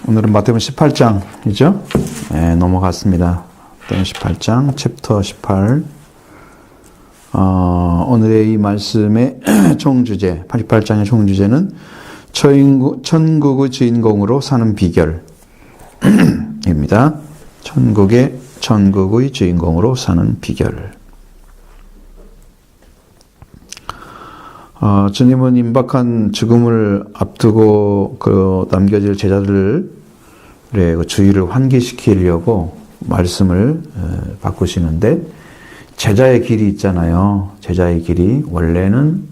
오늘은 마태복음 18장이죠? 네, 넘어갔습니다. 마태복음 18장, 챕터 18. 오늘의 이 말씀의 총주제, 88장의 총주제는 천국의 주인공으로 사는 비결입니다. 천국의 주인공으로 사는 비결. 주님은 임박한 죽음을 앞두고 남겨질 제자들의 주의를 환기시키려고 말씀을 바꾸시는데, 제자의 길이 있잖아요. 제자의 길이 원래는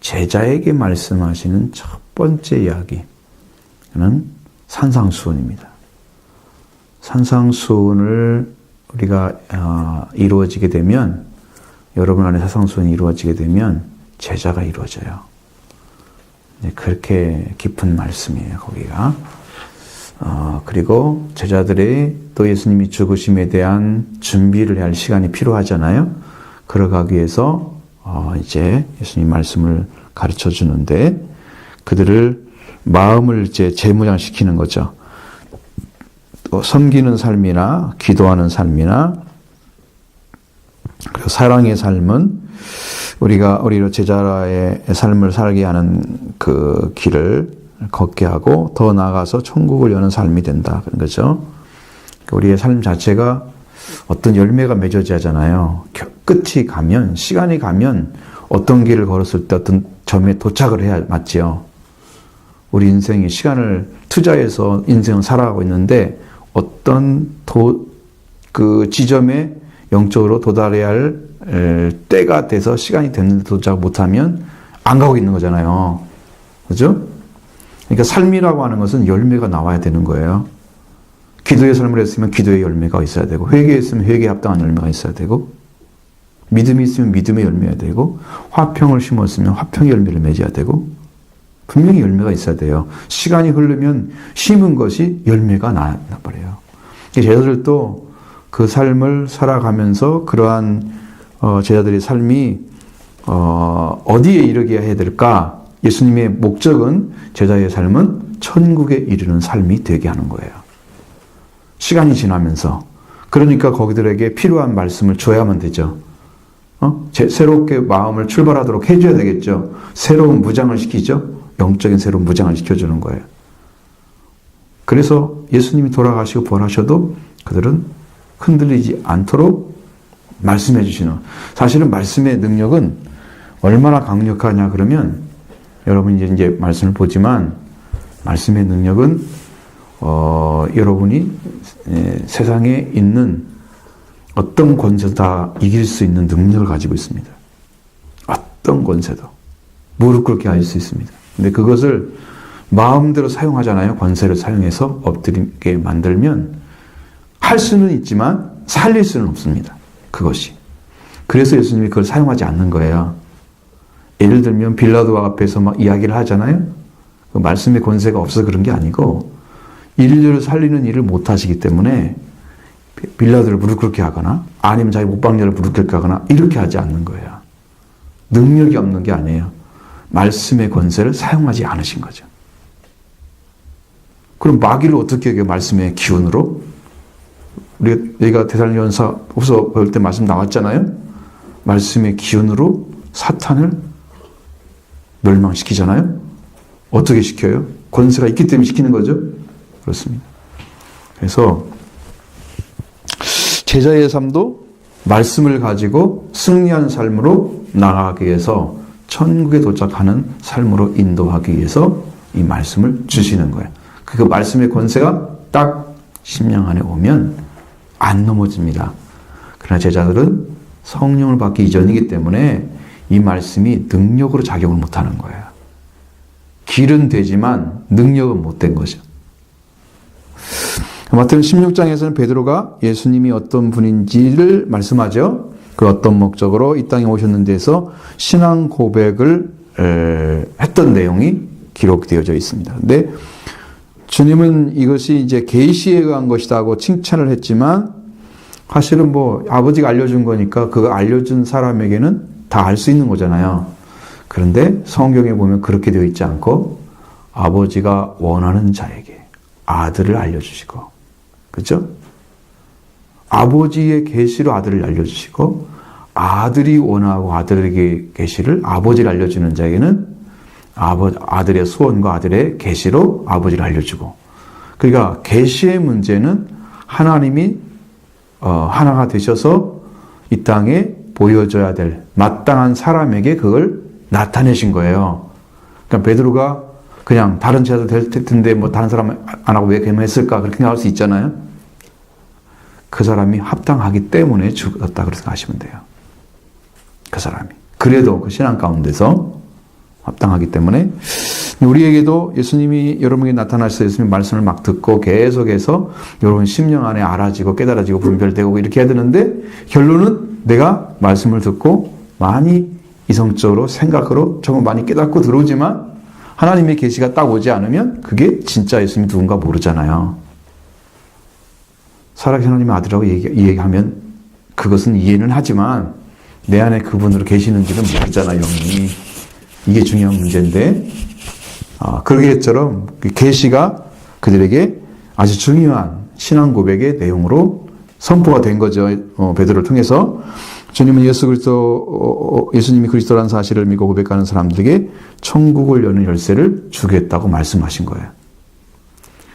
제자에게 말씀하시는 첫 번째 이야기는 산상수훈입니다. 산상수훈을 우리가 이루어지게 되면, 여러분 안에 산상수훈이 이루어지게 되면 제자가 이루어져요. 그렇게 깊은 말씀이에요, 거기가. 그리고 제자들이 또 예수님이 죽으심에 대한 준비를 할 시간이 필요하잖아요. 그러가기 위해서 이제 예수님 말씀을 가르쳐 주는데, 그들을 마음을 이제 재무장시키는 거죠. 또 섬기는 삶이나 기도하는 삶이나 그리고 사랑의 삶은 우리로 제자의 삶을 살게 하는 그 길을 걷게 하고 더 나아가서 천국을 여는 삶이 된다. 그런 거죠. 우리의 삶 자체가 어떤 열매가 맺어져야 하잖아요. 끝이 가면, 시간이 가면 어떤 길을 걸었을 때 어떤 점에 도착을 해야 맞지요. 우리 인생이 시간을 투자해서 인생을 살아가고 있는데 어떤 그 지점에 영적으로 도달해야 할 때가 돼서 시간이 됐는데 도착 못하면 안 가고 있는 거잖아요. 그죠? 그러니까 삶이라고 하는 것은 열매가 나와야 되는 거예요. 기도의 삶을 했으면 기도의 열매가 있어야 되고, 회개했으면 회개에 합당한 열매가 있어야 되고, 믿음이 있으면 믿음의 열매가 되고, 화평을 심었으면 화평의 열매를 맺어야 되고, 분명히 열매가 있어야 돼요. 시간이 흐르면 심은 것이 열매가 나버려요. 제자들도 그 삶을 살아가면서 그러한 제자들의 삶이 어디에 이르게 해야 될까? 예수님의 목적은 제자의 삶은 천국에 이르는 삶이 되게 하는 거예요. 시간이 지나면서. 그러니까 거기들에게 필요한 말씀을 줘야만 되죠. 새롭게 마음을 출발하도록 해줘야 되겠죠. 새로운 무장을 시키죠. 영적인 새로운 무장을 시켜주는 거예요. 그래서 예수님이 돌아가시고 부활하셔도 그들은 흔들리지 않도록 말씀해 주시는, 사실은 말씀의 능력은 얼마나 강력하냐 그러면, 여러분이 이제 말씀을 보지만 말씀의 능력은 여러분이 세상에 있는 어떤 권세도 다 이길 수 있는 능력을 가지고 있습니다. 어떤 권세도 무릎 꿇게 할 수 있습니다. 근데 그것을 마음대로 사용하잖아요. 권세를 사용해서 엎드리게 만들면 할 수는 있지만 살릴 수는 없습니다. 그것이. 그래서 예수님이 그걸 사용하지 않는 거예요. 예를 들면 빌라도 앞에서 막 이야기를 하잖아요. 그 말씀의 권세가 없어서 그런 게 아니고, 인류를 살리는 일을 못 하시기 때문에 빌라도를 무릎 꿇게 하거나 아니면 자기 못방자를 무릎 꿇게 하거나 이렇게 하지 않는 거예요. 능력이 없는 게 아니에요. 말씀의 권세를 사용하지 않으신 거죠. 그럼 마귀를 어떻게 해요? 말씀의 기운으로? 우리가 데살로니가서 후서 볼 때 말씀 나왔잖아요. 말씀의 기운으로 사탄을 멸망시키잖아요. 어떻게 시켜요? 권세가 있기 때문에 시키는 거죠. 그렇습니다. 그래서 제자의 삶도 말씀을 가지고 승리한 삶으로 나아가기 위해서, 천국에 도착하는 삶으로 인도하기 위해서 이 말씀을 주시는 거예요. 그 말씀의 권세가 딱 심령 안에 오면 안 넘어집니다. 그러나 제자들은 성령을 받기 이전이기 때문에 이 말씀이 능력으로 작용을 못하는 거예요. 길은 되지만 능력은 못된 거죠. 마태복음 16장에서는 베드로가 예수님이 어떤 분인지를 말씀하죠. 그 어떤 목적으로 이 땅에 오셨는 데서 신앙 고백을 했던 내용이 기록되어져 있습니다. 근데 주님은 이것이 이제 계시에 의한 것이다고 칭찬을 했지만, 사실은 아버지가 알려준 거니까 그 알려준 사람에게는 다 알 수 있는 거잖아요. 그런데 성경에 보면 그렇게 되어 있지 않고 아버지가 원하는 자에게 아들을 알려주시고, 그렇죠? 아버지의 계시로 아들을 알려주시고, 아들이 원하고 아들에게 계시를 아버지를 알려주는 자에게는 아들의 소원과 아들의 계시로 아버지를 알려주고, 그러니까 계시의 문제는 하나님이 하나가 되셔서 이 땅에 보여줘야 될 마땅한 사람에게 그걸 나타내신 거예요. 그러니까 베드로가 그냥 다른 제자도 될 텐데 뭐 다른 사람 안 하고 왜 개명했을까 그렇게 생각할 수 있잖아요. 그 사람이 합당하기 때문에 죽었다 그렇게 생각하시면 돼요. 그 사람이. 그래도 그 신앙 가운데서 합당하기 때문에 우리에게도 예수님이 여러분에게 나타나셔서 예수님 말씀을 막 듣고 계속해서 여러분 심령 안에 알아지고 깨달아지고 분별되고 이렇게 해야 되는데 결론은 내가 말씀을 듣고 많이 이성적으로 생각으로 정말 많이 깨닫고 들어오지만 하나님의 계시가 딱 오지 않으면 그게 진짜 예수님이 누군가 모르잖아요. 살아계신 하나님의 아들이라고 얘기하면 그것은 이해는 하지만 내 안에 그분으로 계시는지는 모르잖아요. 영이. 이게 중요한 문제인데 그러기처럼 계시가 그들에게 아주 중요한 신앙 고백의 내용으로 선포가 된 거죠. 베드로를 통해서 주님은 예수님이 그리스도라는 사실을 믿고 고백하는 사람들에게 천국을 여는 열쇠를 주겠다고 말씀하신 거예요.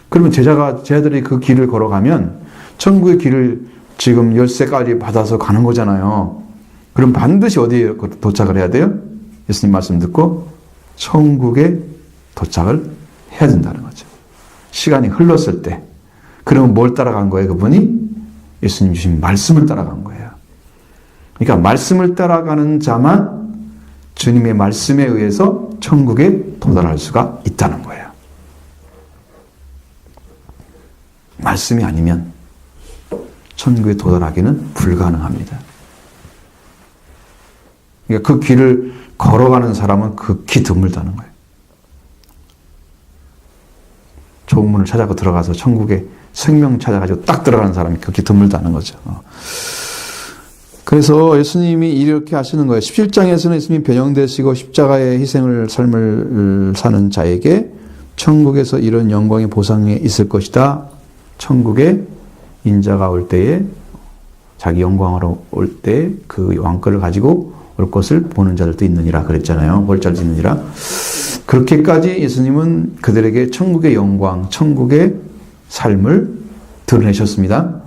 그러면 제자들이 그 길을 걸어가면 천국의 길을 지금 열쇠까지 받아서 가는 거잖아요. 그럼 반드시 어디에 도착을 해야 돼요? 예수님 말씀 듣고 천국에 도착을 해야 된다는 거죠. 시간이 흘렀을 때. 그러면 뭘 따라간 거예요? 그분이 예수님 주신 말씀을 따라간 거예요. 그러니까 말씀을 따라가는 자만 주님의 말씀에 의해서 천국에 도달할 수가 있다는 거예요. 말씀이 아니면 천국에 도달하기는 불가능합니다. 그러니까 그 길을 걸어가는 사람은 극히 드물다는 거예요. 좋은 문을 찾아서 들어가서 천국에 생명 찾아가지고 딱 들어가는 사람이 극히 드물다는 거죠. 그래서 예수님이 이렇게 하시는 거예요. 17장에서는 예수님이 변형되시고 십자가의 삶을 사는 자에게 천국에서 이런 영광의 보상이 있을 것이다. 천국에 인자가 올 때에 자기 영광으로 올 때 그 왕권을 가지고 올 것을 보는 자들도 있느니라 그랬잖아요. 볼 자들도 있느니라. 그렇게까지 예수님은 그들에게 천국의 영광, 천국의 삶을 드러내셨습니다.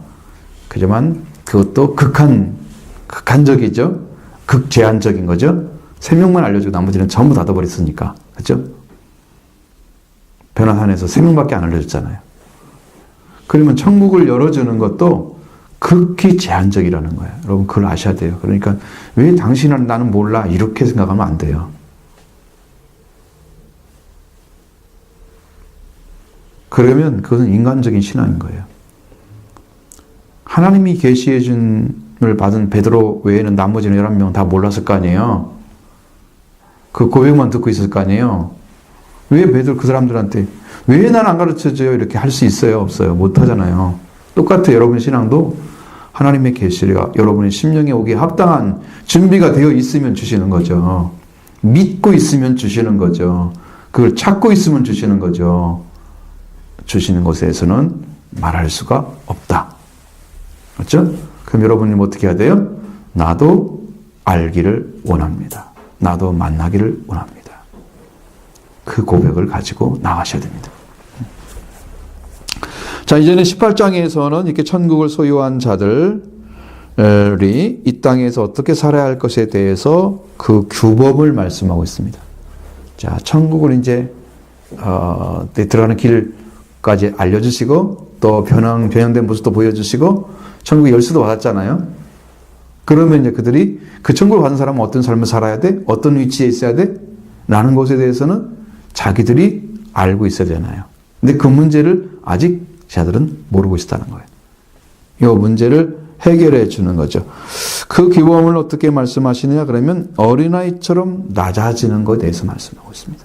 하지만 그것도 극한적이죠. 극제한적인 거죠. 3명만 알려주고 나머지는 전부 닫아버렸으니까. 그렇죠? 변화산에서 3명밖에 안 알려줬잖아요. 그러면 천국을 열어주는 것도 극히 제한적이라는 거예요. 여러분 그걸 아셔야 돼요. 그러니까 왜 당신은 나는 몰라 이렇게 생각하면 안 돼요. 그러면 그것은 인간적인 신앙인 거예요. 하나님이 계시해 준을 받은 베드로 외에는 나머지는 11명 다 몰랐을 거 아니에요. 그 고백만 듣고 있을 거 아니에요. 왜 베드로 그 사람들한테 왜 난 안 가르쳐줘요? 이렇게 할 수 있어요? 없어요? 못 하잖아요. 똑같아요. 여러분의 신앙도 하나님의 계시가 여러분의 심령에 오기에 합당한 준비가 되어 있으면 주시는 거죠. 믿고 있으면 주시는 거죠. 그걸 찾고 있으면 주시는 거죠. 주시는 것에서는 말할 수가 없다. 그렇죠? 그럼 여러분이 어떻게 해야 돼요? 나도 알기를 원합니다. 나도 만나기를 원합니다. 그 고백을 가지고 나가셔야 됩니다. 자, 이제는 18장에서는 이렇게 천국을 소유한 자들이 이 땅에서 어떻게 살아야 할 것에 대해서 그 규범을 말씀하고 있습니다. 자, 천국을 이제 들어가는 길까지 알려주시고 또 변형된 모습도 보여주시고 천국의 열쇠도 받았잖아요. 그러면 이제 그들이 그 천국을 받은 사람은 어떤 삶을 살아야 돼? 어떤 위치에 있어야 돼? 라는 것에 대해서는 자기들이 알고 있어야 되잖아요. 근데 그 문제를 아직 자들은 모르고 있다는 거예요. 이 문제를 해결해 주는 거죠. 그 규범을 어떻게 말씀하시느냐 그러면 어린아이처럼 낮아지는 것에 대해서 말씀하고 있습니다.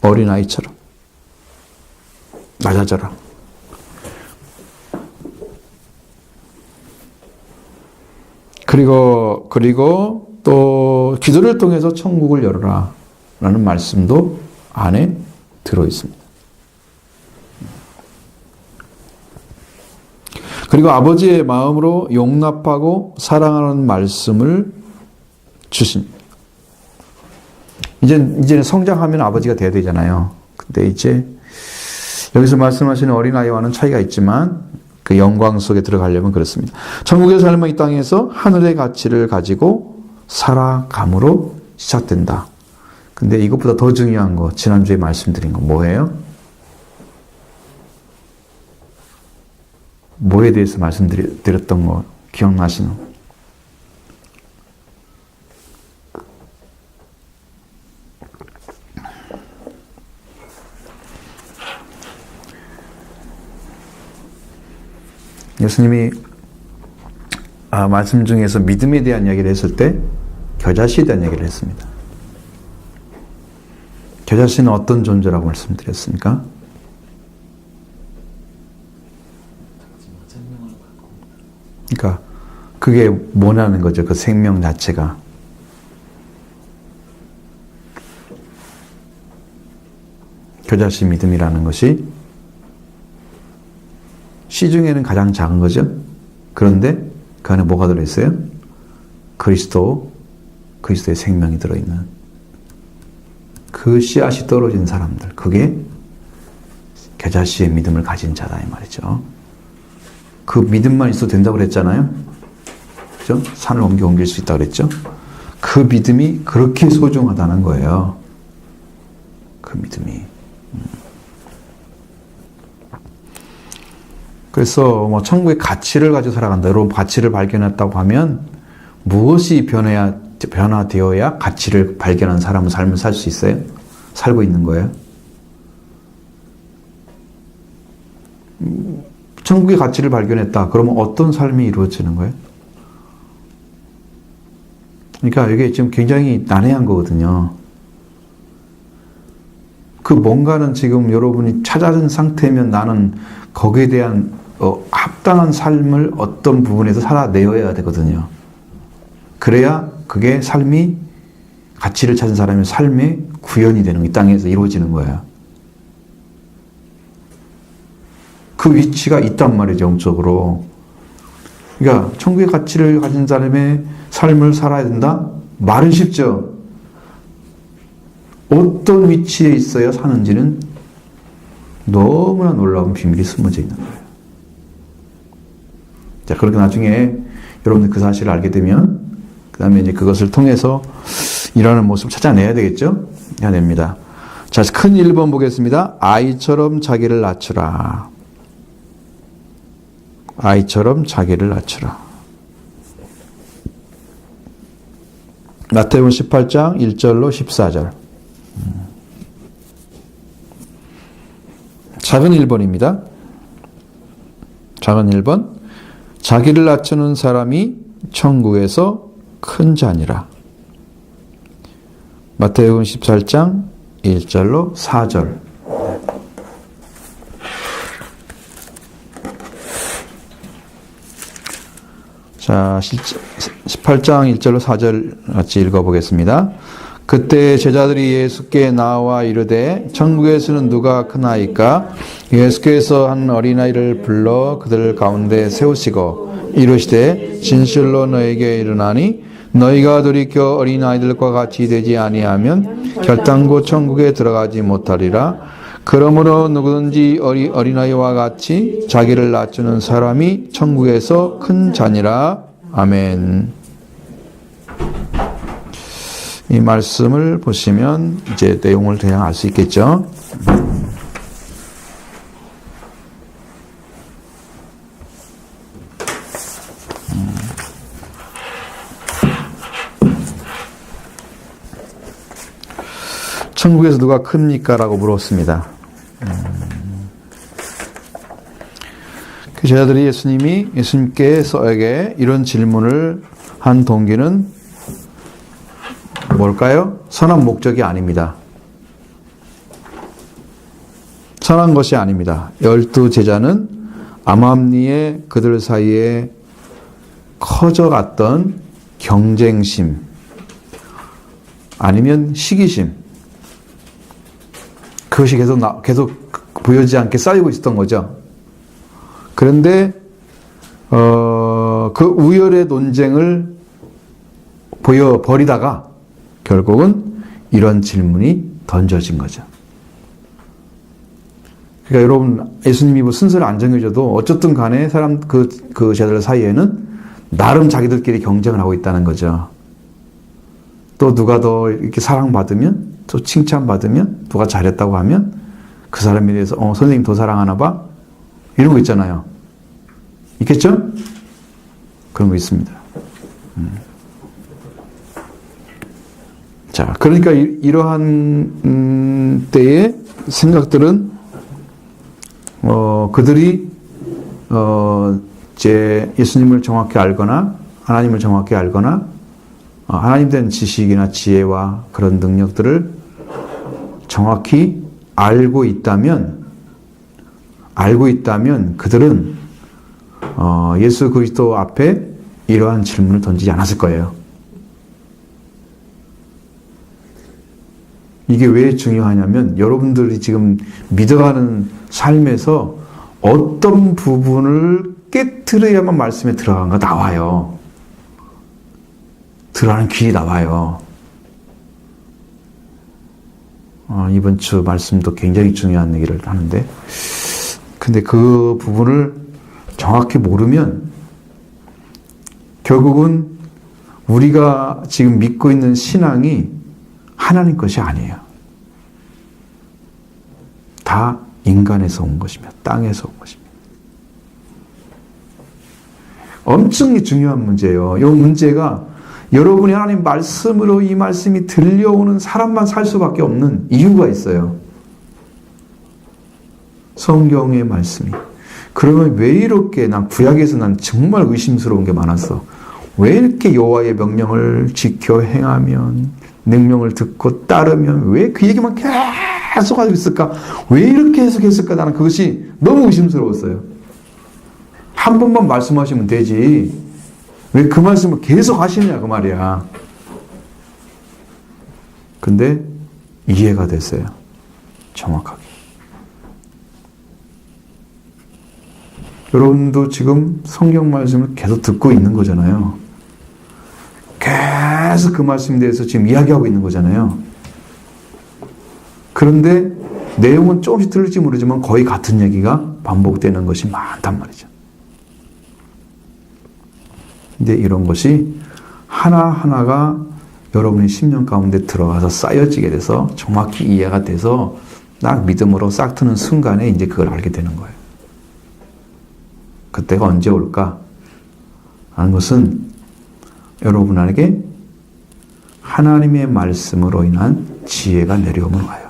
어린아이처럼 낮아져라. 그리고 또 기도를 통해서 천국을 열어라 라는 말씀도 안에 들어 있습니다. 그리고 아버지의 마음으로 용납하고 사랑하는 말씀을 주신. 이제는 성장하면 아버지가 돼야 되잖아요. 근데 이제 여기서 말씀하시는 어린아이와는 차이가 있지만 그 영광 속에 들어가려면 그렇습니다. 천국의 삶은 이 땅에서 하늘의 가치를 가지고 살아감으로 시작된다. 근데 이것보다 더 중요한 거, 지난주에 말씀드린 거 뭐예요? 뭐에 대해서 말씀드렸던 거 기억나시는 거? 예수님이 말씀 중에서 믿음에 대한 이야기를 했을 때 겨자씨에 대한 이야기를 했습니다. 겨자씨는 어떤 존재라고 말씀드렸습니까? 그러니까 그게 뭐라는 거죠. 그 생명 자체가. 겨자씨 믿음이라는 것이 씨 중에는 가장 작은 거죠. 그런데 그 안에 뭐가 들어있어요? 그리스도의 생명이 들어있는 그 씨앗이 떨어진 사람들, 그게 겨자씨의 믿음을 가진 자다 이 말이죠. 그 믿음만 있어도 된다고 그랬잖아요. 그죠? 산을 옮길 수 있다고 그랬죠. 그 믿음이 그렇게 소중하다는 거예요. 그 믿음이. 그래서 천국의 가치를 가지고 살아간다. 여러분 가치를 발견했다고 하면 무엇이 변화되어야 가치를 발견한 사람은 삶을 살 수 있어요? 살고 있는 거예요? 천국의 가치를 발견했다. 그러면 어떤 삶이 이루어지는 거예요? 그러니까 이게 지금 굉장히 난해한 거거든요. 그 뭔가는 지금 여러분이 찾아진 상태면 나는 거기에 대한 합당한 삶을 어떤 부분에서 살아내어야 되거든요. 그래야 그게 삶이 가치를 찾은 사람의 삶의 구현이 되는 이 땅에서 이루어지는 거예요. 그 위치가 있단 말이죠, 영적으로. 그러니까 천국의 가치를 가진 사람의 삶을 살아야 된다? 말은 쉽죠. 어떤 위치에 있어야 사는지는 너무나 놀라운 비밀이 숨어져 있는 거예요. 자, 그렇게 나중에 여러분들 그 사실을 알게 되면 그 다음에 이제 그것을 통해서 일하는 모습을 찾아내야 되겠죠? 해야 됩니다. 자, 큰 1번 보겠습니다. 아이처럼 자기를 낮추라. 아이처럼 자기를 낮추라. 마태복음 18장 1절로 14절. 작은 1번입니다. 작은 1번. 자기를 낮추는 사람이 천국에서 큰 자니라. 마태복음 18장 1절로 4절. 자, 18장 1절로 4절 같이 읽어보겠습니다. 그때 제자들이 예수께 나와 이르되 천국에서는 누가 크나이까? 예수께서 한 어린아이를 불러 그들 가운데 세우시고 이르시되 진실로 너에게 이르나니 너희가 돌이켜 어린아이들과 같이 되지 아니하면 결단코 천국에 들어가지 못하리라. 그러므로 누구든지 어린아이와 같이 자기를 낮추는 사람이 천국에서 큰 자니라. 아멘. 이 말씀을 보시면 이제 내용을 대략 알 수 있겠죠. 천국에서 누가 큽니까? 라고 물었습니다. 그 제자들이 예수님께서에게 이런 질문을 한 동기는 뭘까요? 선한 목적이 아닙니다. 선한 것이 아닙니다. 12 제자는 암암리에 그들 사이에 커져갔던 경쟁심 아니면 시기심, 그것이 계속 보여지지 않게 쌓이고 있었던 거죠. 그런데 그 우열의 논쟁을 버리다가 결국은 이런 질문이 던져진 거죠. 그러니까 여러분, 예수님이 뭐 순서를 안 정해줘도 어쨌든 간에 그 제자들 사이에는 나름 자기들끼리 경쟁을 하고 있다는 거죠. 또 누가 더 이렇게 사랑받으면, 또 칭찬받으면, 누가 잘했다고 하면 그 사람에 대해서 선생님 더 사랑하나 봐? 이런 거 있잖아요. 있겠죠? 그런 거 있습니다. 자, 그러니까 이러한 때의 생각들은 그들이 이제 예수님을 정확히 알거나 하나님을 정확히 알거나 하나님 된 지식이나 지혜와 그런 능력들을 정확히 알고 있다면 그들은 예수 그리스도 앞에 이러한 질문을 던지지 않았을 거예요. 이게 왜 중요하냐면 여러분들이 지금 믿어가는 삶에서 어떤 부분을 깨트려야만 말씀에 들어간 거 나와요. 들어가는 길이 나와요. 이번 주 말씀도 굉장히 중요한 얘기를 하는데, 근데 그 부분을 정확히 모르면 결국은 우리가 지금 믿고 있는 신앙이 하나님 것이 아니에요. 다 인간에서 온 것이며 땅에서 온 것입니다. 엄청 중요한 문제예요. 이 문제가 여러분이 하나님 말씀으로 이 말씀이 들려오는 사람만 살 수밖에 없는 이유가 있어요. 성경의 말씀이. 그러면 왜 이렇게 난 구약에서 난 정말 의심스러운 게 많았어. 왜 이렇게 여호와의 명령을 지켜 행하면, 명령을 듣고 따르면 왜 그 얘기만 계속 하고 있을까? 왜 이렇게 해석했을까? 나는 그것이 너무 의심스러웠어요. 한 번만 말씀하시면 되지. 왜 그 말씀을 계속 하시냐 그 말이야. 근데 이해가 됐어요. 정확하게. 여러분도 지금 성경 말씀을 계속 듣고 있는 거잖아요. 계속 그 말씀에 대해서 지금 이야기하고 있는 거잖아요. 그런데 내용은 조금씩 틀릴지 모르지만 거의 같은 얘기가 반복되는 것이 많단 말이죠. 근데 이런 것이 하나하나가 여러분의 심령 가운데 들어가서 쌓여지게 돼서 정확히 이해가 돼서 딱 믿음으로 싹 트는 순간에 이제 그걸 알게 되는 거예요. 그때가 언제 올까? 하는 것은 여러분에게 하나님의 말씀으로 인한 지혜가 내려오면 와요.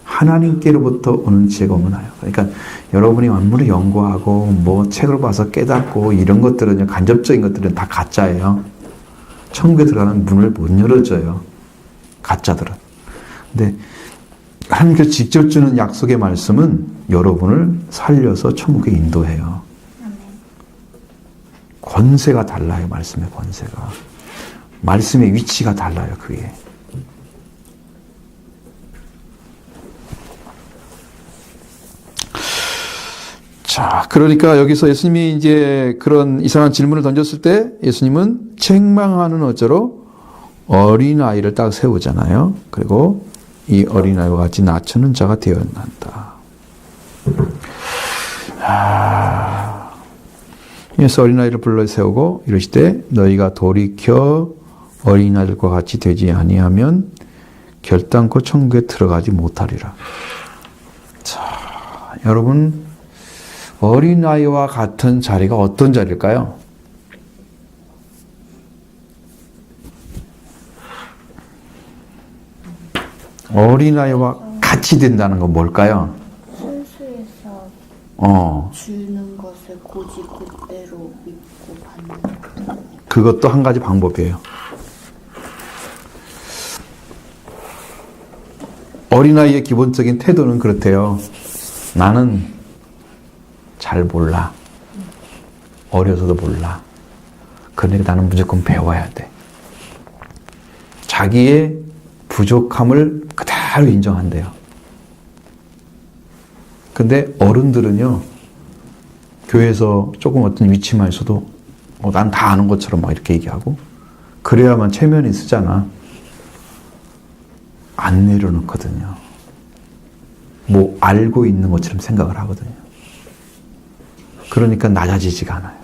하나님께로부터 오는 지혜가 오면 와요. 그러니까 여러분이 만물을 연구하고 뭐 책을 봐서 깨닫고 이런 것들은 간접적인 것들은 다 가짜예요. 천국에 들어가는 문을 못 열어줘요. 가짜들은. 근데 하나님께서 직접 주는 약속의 말씀은 여러분을 살려서 천국에 인도해요. 권세가 달라요. 말씀의 권세가. 말씀의 위치가 달라요. 그게. 자, 그러니까 여기서 예수님이 이제 그런 이상한 질문을 던졌을 때 예수님은 책망하는 어조로 어린아이를 딱 세우잖아요. 그리고 이 어린아이와 같이 낮추는 자가 되어야 한다. 그래서 어린아이를 불러 세우고 이르시되 너희가 돌이켜 어린아이들과 같이 되지 아니하면 결단코 천국에 들어가지 못하리라. 자, 여러분 어린아이와 같은 자리가 어떤 자리일까요? 어린아이와 같이 된다는 건 뭘까요? 순수해서 주는 것을 고지고대로 믿고 받는. 그것도 한 가지 방법이에요. 어린아이의 기본적인 태도는 그렇대요. 나는 잘 몰라. 어려서도 몰라. 그러니까 나는 무조건 배워야 돼. 자기의 부족함을 그대로 인정한대요. 근데 어른들은요, 교회에서 조금 어떤 위치만 있어도 난 다 아는 것처럼 막 이렇게 얘기하고 그래야만 체면이 쓰잖아. 안 내려놓거든요. 뭐 알고 있는 것처럼 생각을 하거든요. 그러니까 낮아지지가 않아요.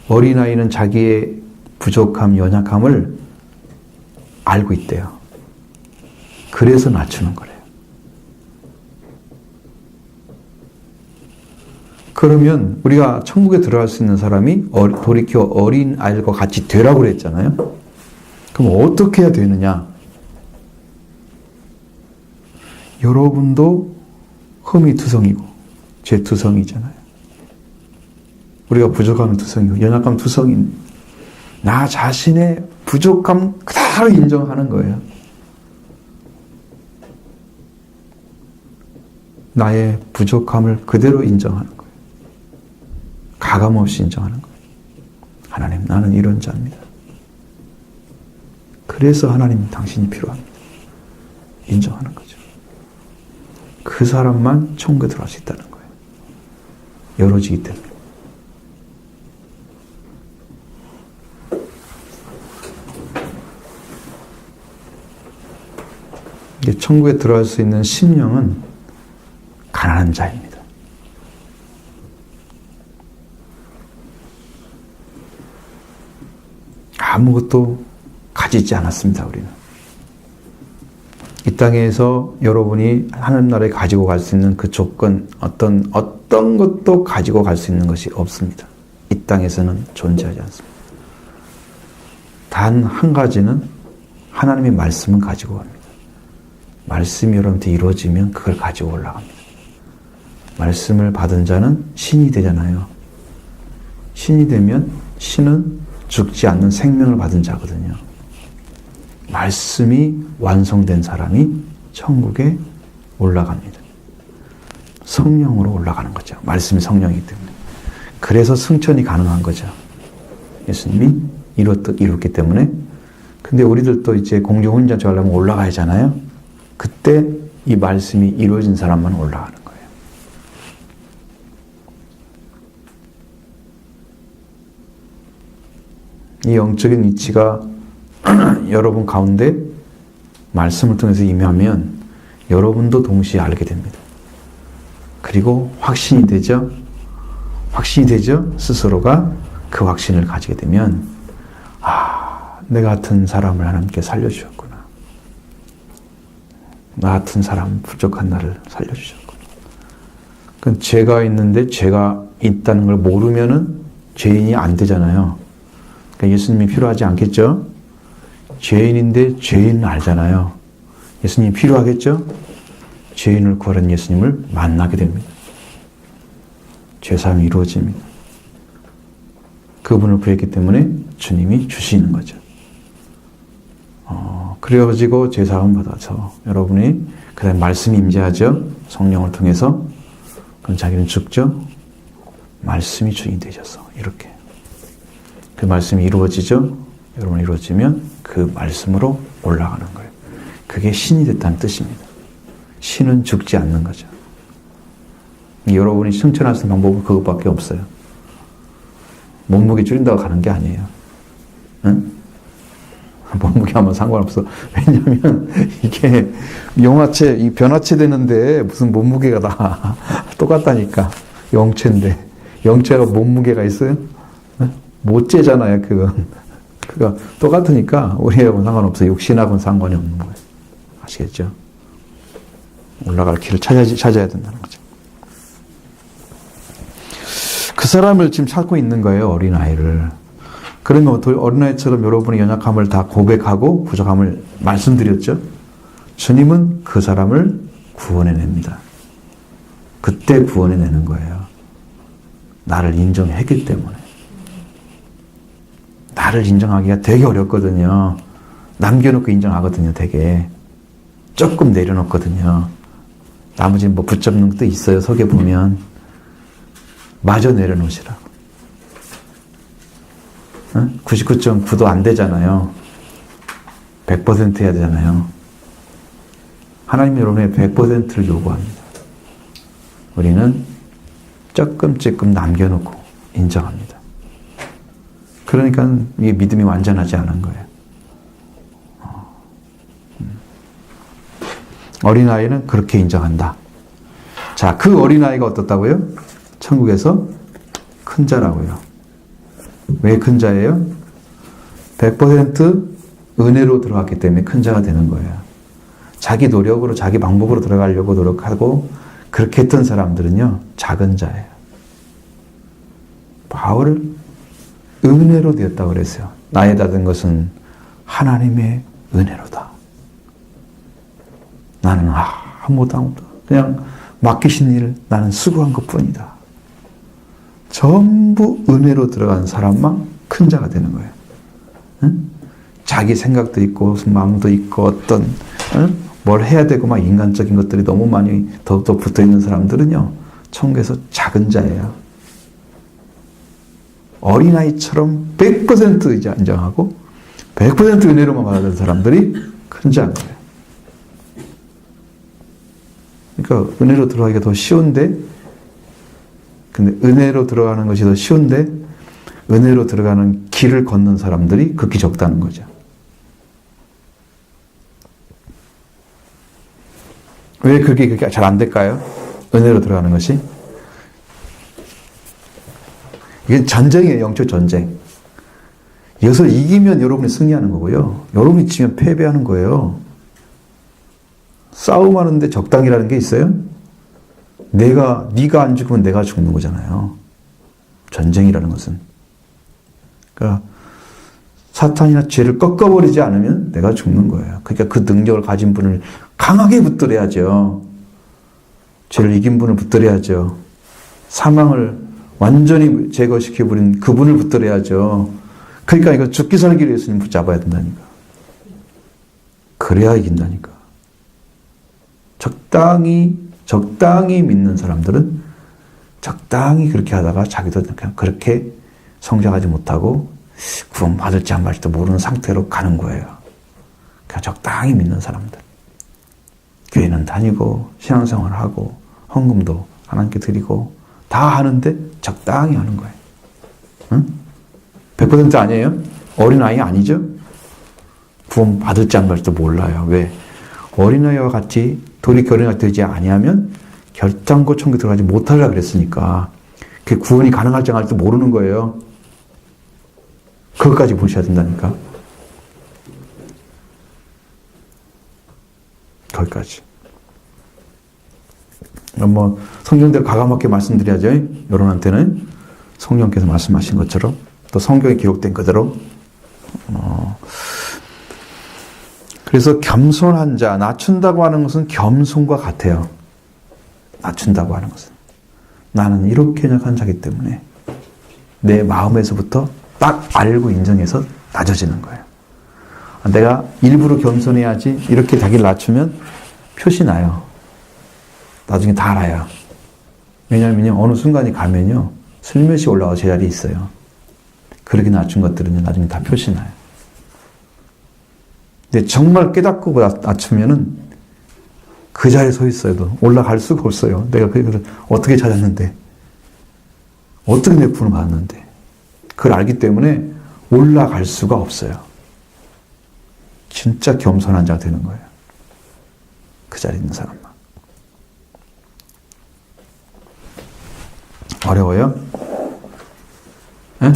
어린아이는 자기의 부족함, 연약함을 알고 있대요. 그래서 낮추는 거래요. 그러면 우리가 천국에 들어갈 수 있는 사람이 돌이켜 어린아이들과 같이 되라고 그랬잖아요. 그럼 어떻게 해야 되느냐? 여러분도 흠이 투성이고 제 투성이잖아요. 우리가 부족함은 투성이고 연약함 투성인 나 자신의 부족함 그대로 인정하는 거예요. 나의 부족함을 그대로 인정하는 거예요. 가감없이 인정하는 거예요. 하나님, 나는 이런 자입니다. 그래서 하나님, 당신이 필요합니다. 인정하는 거죠. 그 사람만 천국에 들어갈 수 있다는 거예요. 열어지기 때문에. 천국에 들어갈 수 있는 심령은 가난한 자입니다. 아무것도 가지지 않았습니다, 우리는. 이 땅에서 여러분이 하늘 나라에 가지고 갈 수 있는 그 조건, 어떤 것도 가지고 갈 수 있는 것이 없습니다. 이 땅에서는 존재하지 않습니다. 단 한 가지는 하나님의 말씀은 가지고 갑니다. 말씀이 여러분한테 이루어지면 그걸 가지고 올라갑니다. 말씀을 받은 자는 신이 되잖아요. 신이 되면 신은 죽지 않는 생명을 받은 자거든요. 말씀이 완성된 사람이 천국에 올라갑니다. 성령으로 올라가는 거죠. 말씀이 성령이기 때문에. 그래서 승천이 가능한 거죠. 예수님이 이뤘기 때문에. 근데 우리들도 이제 공중훈련체 하려면 올라가야 하잖아요. 그때 이 말씀이 이루어진 사람만 올라가는 거예요. 이 영적인 위치가 여러분 가운데 말씀을 통해서 임하면 여러분도 동시에 알게 됩니다. 그리고 확신이 되죠. 스스로가 그 확신을 가지게 되면 내 같은 사람을 하나님께 살려주셨구나. 나 같은 사람, 부족한 나를 살려주셨구나. 그건 죄가 있는데 죄가 있다는 걸 모르면은 죄인이 안 되잖아요. 그러니까 예수님이 필요하지 않겠죠? 죄인인데 죄인은 알잖아요. 예수님이 필요하겠죠? 죄인을 구하는 예수님을 만나게 됩니다. 죄사함이 이루어집니다. 그분을 구했기 때문에 주님이 주시는 거죠. 그래가지고 죄사함 받아서 여러분이 그 다음에 말씀이 임재하죠. 성령을 통해서. 그럼 자기는 죽죠. 말씀이 주인이 되셔서 이렇게 그 말씀이 이루어지죠. 여러분 이루어지면 그 말씀으로 올라가는 거예요. 그게 신이 됐다는 뜻입니다. 신은 죽지 않는 거죠. 여러분이 승천할 수 있는 방법은 그것밖에 없어요. 몸무게 줄인다고 가는 게 아니에요. 응? 몸무게 하면 상관없어. 왜냐면 이게 영화체, 이 변화체 되는데 무슨 몸무게가 다 똑같다니까. 영체인데. 영체가 몸무게가 있어요? 못 재잖아요, 그건. 그거 똑같으니까 우리하고는 상관없어요. 육신하고는 상관이 없는 거예요. 아시겠죠? 올라갈 길을 찾아야 된다는 거죠. 그 사람을 지금 찾고 있는 거예요, 어린아이를. 그러면 어린아이처럼 여러분의 연약함을 다 고백하고 부족함을 말씀드렸죠? 주님은 그 사람을 구원해냅니다. 그때 구원해내는 거예요. 나를 인정했기 때문에. 나를 인정하기가 되게 어렵거든요. 남겨놓고 인정하거든요, 되게. 조금 내려놓거든요. 나머지는 뭐 붙잡는 것도 있어요, 속에 보면. 마저 내려놓으시라고. 99.9도 안 되잖아요. 100% 해야 되잖아요. 하나님 여러분의 100%를 요구합니다. 우리는 조금 남겨놓고 인정합니다. 그러니까 이게 믿음이 완전하지 않은 거예요. 어린아이는 그렇게 인정한다. 자, 그 어린아이가 어떻다고요? 천국에서 큰 자라고요. 왜 큰 자예요? 100% 은혜로 들어갔기 때문에 큰 자가 되는 거예요. 자기 노력으로, 자기 방법으로 들어가려고 노력하고 그렇게 했던 사람들은요, 작은 자예요. 바울은 은혜로 되었다고 그랬어요. 나에 닫은 것은 하나님의 은혜로다. 나는 아무도 그냥 맡기신 일을 나는 수고한 것뿐이다. 전부 은혜로 들어간 사람만 큰 자가 되는 거예요. 응? 자기 생각도 있고 마음도 있고 어떤 뭘 해야 되고 막 인간적인 것들이 너무 많이 더욱더 붙어있는 사람들은요, 천국에서 작은 자예요. 어린아이처럼 100% 인정하고 100% 은혜로만 받아들인 사람들이 큰 자인 거예요. 그러니까 은혜로 들어가기가 더 쉬운데, 근데 은혜로 들어가는 것이 더 쉬운데 은혜로 들어가는 길을 걷는 사람들이 극히 적다는 거죠. 왜 그게 잘 안 될까요? 은혜로 들어가는 것이? 이게 전쟁이에요. 영적 전쟁. 여기서 이기면 여러분이 승리하는 거고요. 여러분이 지면 패배하는 거예요. 싸움하는데 적당이라는 게 있어요? 네가 안 죽으면 내가 죽는 거잖아요. 전쟁이라는 것은. 그러니까 사탄이나 죄를 꺾어버리지 않으면 내가 죽는 거예요. 그러니까 그 능력을 가진 분을 강하게 붙들어야죠. 죄를 이긴 분을 붙들어야죠. 사망을 완전히 제거시켜버린 그분을 붙들어야죠. 그러니까 이거 죽기 살기로 예수님 붙잡아야 된다니까. 그래야 이긴다니까. 적당히 믿는 사람들은 적당히 그렇게 하다가 자기도 그냥 그렇게 성장하지 못하고 구원 받을지 안 받을지도 모르는 상태로 가는 거예요. 그냥 적당히 믿는 사람들. 교회는 다니고 신앙생활을 하고 헌금도 하나님께 드리고 다 하는데 적당히 하는 거예요. 응? 100% 아니에요? 어린아이 아니죠? 구원 받을지 안 받을지도 몰라요. 왜? 어린아이와 같이 돌이켜 어린아이가 되지 아니하면 결단코 천국에 들어가지 못하려고 그랬으니까 그 구원이 가능할지 안 할지 모르는 거예요. 그것까지 보셔야 된다니까. 거기까지. 뭐 성경대로 가감하게 말씀드려야죠. 여러분한테는 성령께서 말씀하신 것처럼 또 성경에 기록된 그대로. 그래서 겸손한 자, 낮춘다고 하는 것은 겸손과 같아요. 낮춘다고 하는 것은. 나는 이렇게 약한 자기 때문에 내 마음에서부터 딱 알고 인정해서 낮아지는 거예요. 내가 일부러 겸손해야지 이렇게 자기를 낮추면 표시 나요. 나중에 다 알아요. 왜냐하면 어느 순간이 가면요, 슬며시 올라와 제자리에 있어요. 그렇게 낮춘 것들은 나중에 다 표시 나요. 근데 정말 깨닫고 낮추면은 그 자리에 서 있어도 올라갈 수가 없어요. 내가 그걸 어떻게 찾았는데, 어떻게 내 구원을 받았는데, 그걸 알기 때문에 올라갈 수가 없어요. 진짜 겸손한 자가 되는 거예요. 그 자리에 있는 사람만. 어려워요? 에?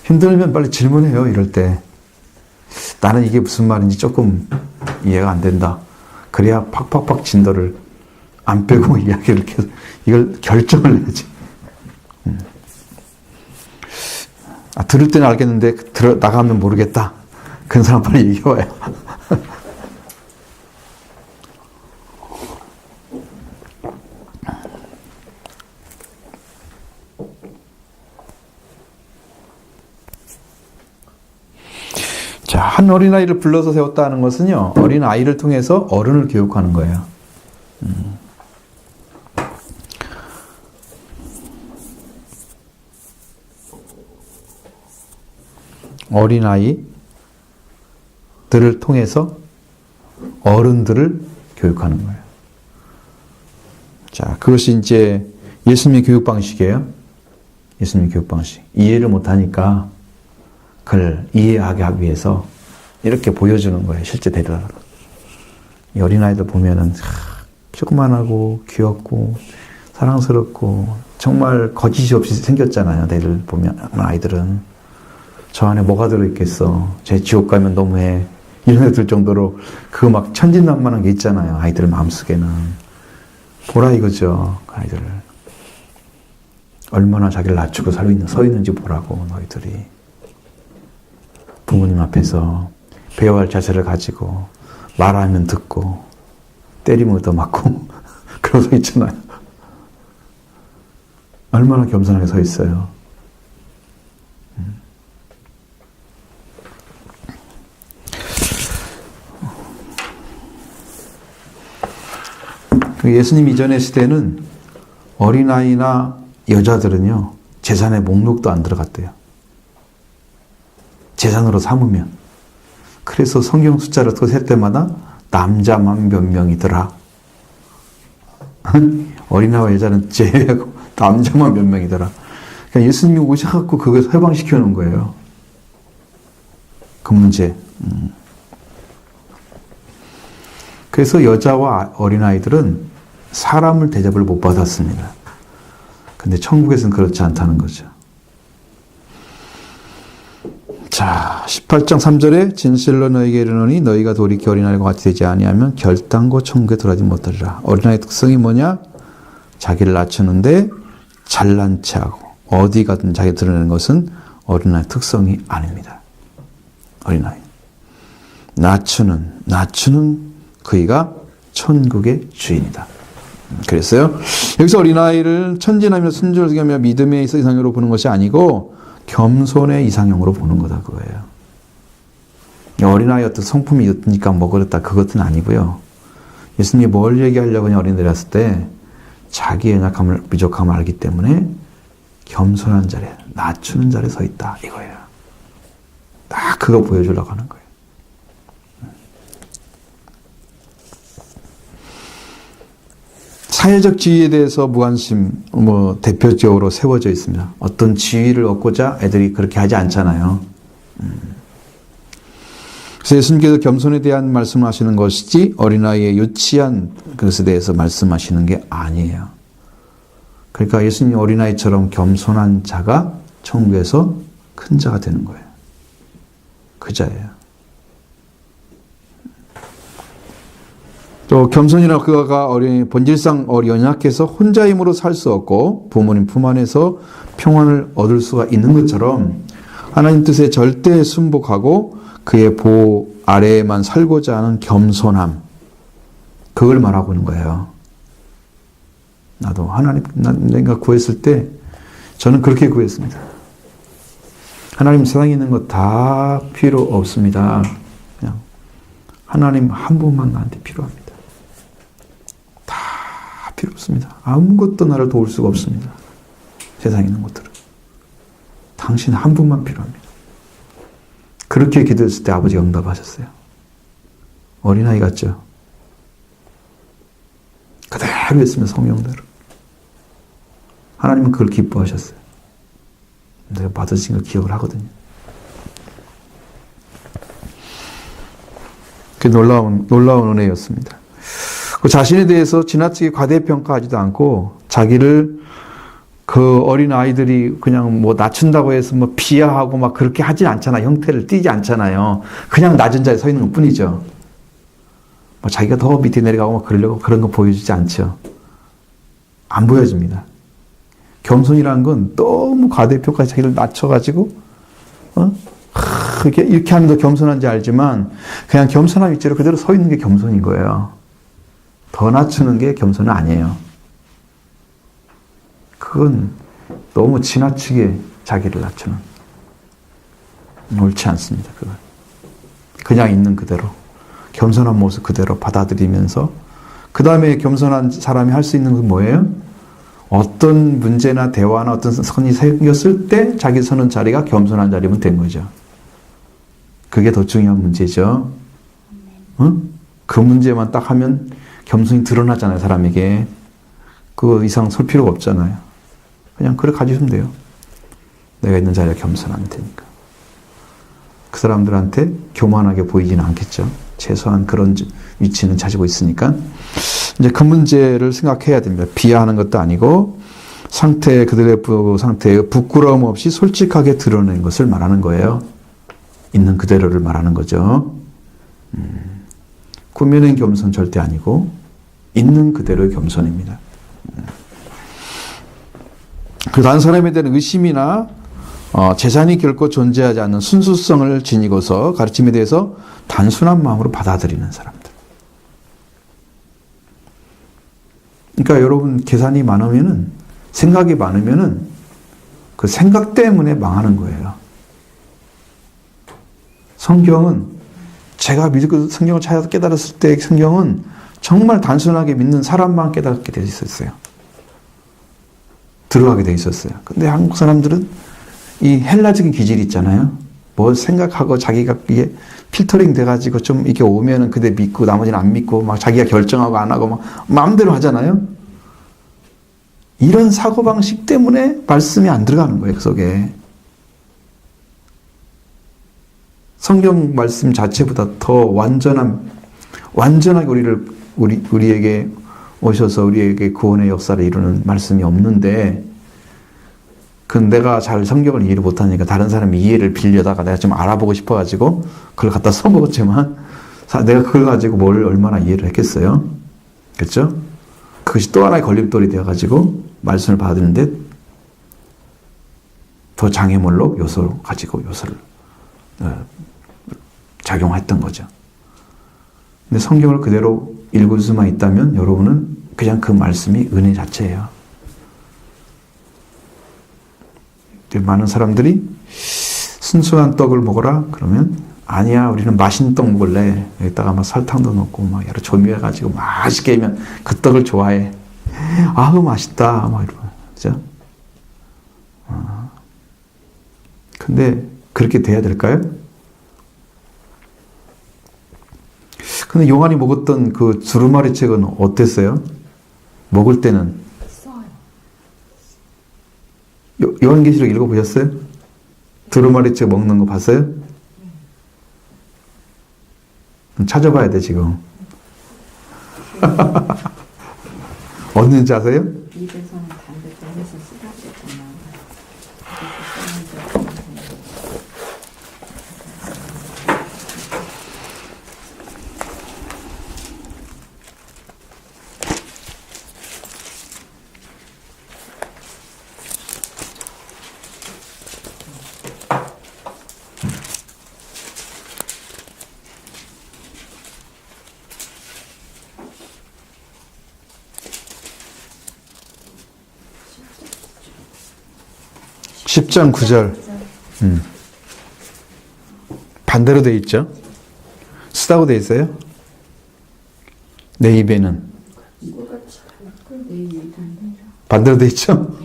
힘들면 빨리 질문해요. 이럴 때 나는 이게 무슨 말인지 조금 이해가 안 된다. 그래야 팍팍팍 진도를 안 빼고 이야기를 계속 이걸 결정을 해야지. 들을 때는 알겠는데 나가면 모르겠다. 그런 사람 빨리 얘기해봐요. 자, 한 어린아이를 불러서 세웠다는 것은요, 어린아이를 통해서 어른을 교육하는 거예요. 어린아이들을 통해서 어른들을 교육하는 거예요. 자, 그것이 이제 예수님의 교육 방식이에요. 예수님의 교육 방식. 이해를 못하니까 그걸 이해하게 하기 위해서 이렇게 보여주는 거예요. 실제 대답을. 이 어린아이들 보면은 조그만하고 귀엽고 사랑스럽고 정말 거짓이 없이 생겼잖아요. 애들 보면 아이들은 저 안에 뭐가 들어있겠어. 제 지옥 가면 너무해. 이런 애들 정도로 그 막 천진난만한 게 있잖아요. 아이들 마음속에는. 보라 이거죠. 그 아이들을. 얼마나 자기를 낮추고 서 있는지 보라고 너희들이. 부모님 앞에서 배워야 할 자세를 가지고 말하면 듣고 때리면 얻어맞고 그러고 서 있잖아요. 얼마나 겸손하게 서 있어요. 예수님 이전의 시대는 어린아이나 여자들은요, 재산의 목록도 안 들어갔대요. 재산으로 삼으면. 그래서 성경 숫자를 또 셀 때마다 남자만 몇 명이더라. 어린아이와 여자는 제외하고 남자만 몇 명이더라. 그러니까 예수님이 오셔갖고 그걸 해방시켜 놓은 거예요. 그 문제. 그래서 여자와 어린아이들은 사람을 대접을 못 받았습니다. 근데 천국에서는 그렇지 않다는 거죠. 자, 18장 3절에 진실로 너희에게 이르노니 너희가 돌이켜 어린아이과 같이 되지 아니하면 결단코 천국에 들어가지 못하리라. 어린아이의 특성이 뭐냐? 자기를 낮추는데 잘난 체하고 어디 가든 자기 드러내는 것은 어린아이의 특성이 아닙니다. 어린아이. 낮추는 그이가 천국의 주인이다. 그랬어요. 여기서 어린아이를 천진하며 순조하며 믿음의 이상형으로 보는 것이 아니고 겸손의 이상형으로 보는 거다 그거예요. 어린아이 어떤 성품이 있으니까 뭐 그렇다 그것은 아니고요. 예수님이 뭘 얘기하려고 어린이들이 왔을 때 자기의 연약함을 부족함을 알기 때문에 겸손한 자리에 낮추는 자리에 서 있다 이거예요. 딱 그거 보여주려고 하는 거예요. 사회적 지위에 대해서 무관심, 대표적으로 세워져 있습니다. 어떤 지위를 얻고자 애들이 그렇게 하지 않잖아요. 그래서 예수님께서 겸손에 대한 말씀을 하시는 것이지 어린아이의 유치한 것에 대해서 말씀하시는 게 아니에요. 그러니까 예수님 어린아이처럼 겸손한 자가 천국에서 큰 자가 되는 거예요. 그 자예요. 또 겸손이라 그가 본질상 연약해서 혼자 힘으로 살 수 없고 부모님 품 안에서 평안을 얻을 수가 있는 것처럼 하나님 뜻에 절대 순복하고 그의 보호 아래에만 살고자 하는 겸손함, 그걸 말하고 있는 거예요. 나도 하나님 내가 구했을 때 저는 그렇게 구했습니다. 하나님 세상에 있는 거 다 필요 없습니다. 그냥 하나님 한 분만 나한테 필요합니다. 필요 없습니다. 아무것도 나를 도울 수가 없습니다. 세상에 있는 것들은. 당신 한 분만 필요합니다. 그렇게 기도했을 때 아버지가 응답하셨어요. 어린아이 같죠? 그대로 했으면 성령대로. 하나님은 그걸 기뻐하셨어요. 내가 받으신 걸 기억을 하거든요. 그 놀라운 은혜였습니다. 그 자신에 대해서 지나치게 과대평가하지도 않고 자기를 그 어린 아이들이 그냥 낮춘다고 해서 비하하고 막 그렇게 하진 않잖아요. 형태를 띠지 않잖아요. 그냥 낮은 자리에 서 있는 것 뿐이죠. 자기가 더 밑에 내려가고 막 그러려고 그런 거 보여주지 않죠. 안 보여집니다. 겸손이라는 건 너무 과대평가해 자기를 낮춰가지고 이렇게 하면 더 겸손한지 알지만 그냥 겸손한 위치로 그대로 서 있는 게 겸손인 거예요. 더 낮추는 게 겸손은 아니에요. 그건 너무 지나치게 자기를 낮추는. 옳지 않습니다. 그건. 그냥 있는 그대로 겸손한 모습 그대로 받아들이면서 그 다음에 겸손한 사람이 할 수 있는 건 뭐예요? 어떤 문제나 대화나 어떤 선이 생겼을 때 자기 서는 자리가 겸손한 자리면 된 거죠. 그게 더 중요한 문제죠. 응? 그 문제만 딱 하면 겸손이 드러나잖아요, 사람에게. 그 이상 설 필요가 없잖아요. 그냥 그래 가지시면 돼요. 내가 있는 자리에 겸손하면 되니까. 그 사람들한테 교만하게 보이지는 않겠죠. 최소한 그런 위치는 차지고 있으니까. 이제 그 문제를 생각해야 됩니다. 비하하는 것도 아니고 그들의 상태에 부끄러움 없이 솔직하게 드러낸 것을 말하는 거예요. 있는 그대로를 말하는 거죠. 꾸며낸 겸손 절대 아니고 있는 그대로의 겸손입니다. 그 다른 사람에 대한 의심이나 재산이 결코 존재하지 않는 순수성을 지니고서 가르침에 대해서 단순한 마음으로 받아들이는 사람들. 그러니까 여러분 계산이 많으면은 생각이 많으면은 그 생각 때문에 망하는 거예요. 성경은 제가 믿고 성경을 찾아서 깨달았을 때 성경은 정말 단순하게 믿는 사람만 깨닫게 되어 있었어요. 들어가게 되어 있었어요. 근데 한국 사람들은 이 헬라적인 기질이 있잖아요. 뭘 생각하고 자기가 이게 필터링 돼가지고 좀 이렇게 오면은 그대 믿고 나머지는 안 믿고 막 자기가 결정하고 안 하고 막 마음대로 하잖아요. 이런 사고방식 때문에 말씀이 안 들어가는 거예요, 그 속에. 성경 말씀 자체보다 더 완전하게 우리에게 오셔서 우리에게 구원의 역사를 이루는 말씀이 없는데, 내가 잘 성경을 이해를 못하니까 다른 사람이 이해를 빌려다가 내가 좀 알아보고 싶어가지고 그걸 갖다 써먹었지만, 내가 그걸 가지고 뭘 얼마나 이해를 했겠어요? 그렇죠? 그것이 또 하나의 걸림돌이 되어가지고 말씀을 받았는데 더 장애물로 요소를 작용했던 거죠. 근데 성경을 그대로 읽을 수만 있다면 여러분은 그냥 그 말씀이 은혜 자체예요. 많은 사람들이 순수한 떡을 먹어라 그러면 아니야, 우리는 맛있는 떡 먹을래. 여기다가 막 설탕도 넣고 막 여러 조미해가지고 맛있게 하면 그 떡을 좋아해. 아우 맛있다 막 이러고, 그죠? 근데 그렇게 돼야 될까요? 근데 요한이 먹었던 그 두루마리 책은 어땠어요? 먹을 때는 요한계시록 읽어보셨어요? 두루마리 책 먹는 거 봤어요? 찾아봐야 돼 지금. 어딘지 아세요? 입에서는 담배 꺼내서 쓰라고 십 장 9절. 반대로 돼 있죠? 쓰다고 돼 있어요? 내 입에는 반대로 돼 있죠?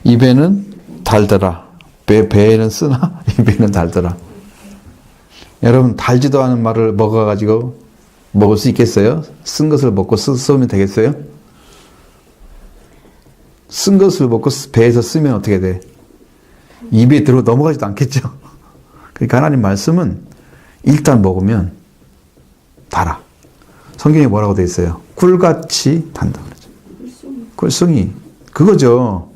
입에는 달더라. 배에는 쓰나? 입에는 달더라. 여러분 달지도 않은 말을 먹어가지고 먹을 수 있겠어요? 쓴 것을 먹고 쓰면 되겠어요? 쓴 것을 먹고 배에서 쓰면 어떻게 돼? 입에 들어 넘어가지도 않겠죠? 그러니까 하나님 말씀은 일단 먹으면 달아. 성경에 뭐라고 돼 있어요? 꿀같이 단다 그러죠. 꿀송이. 그거죠.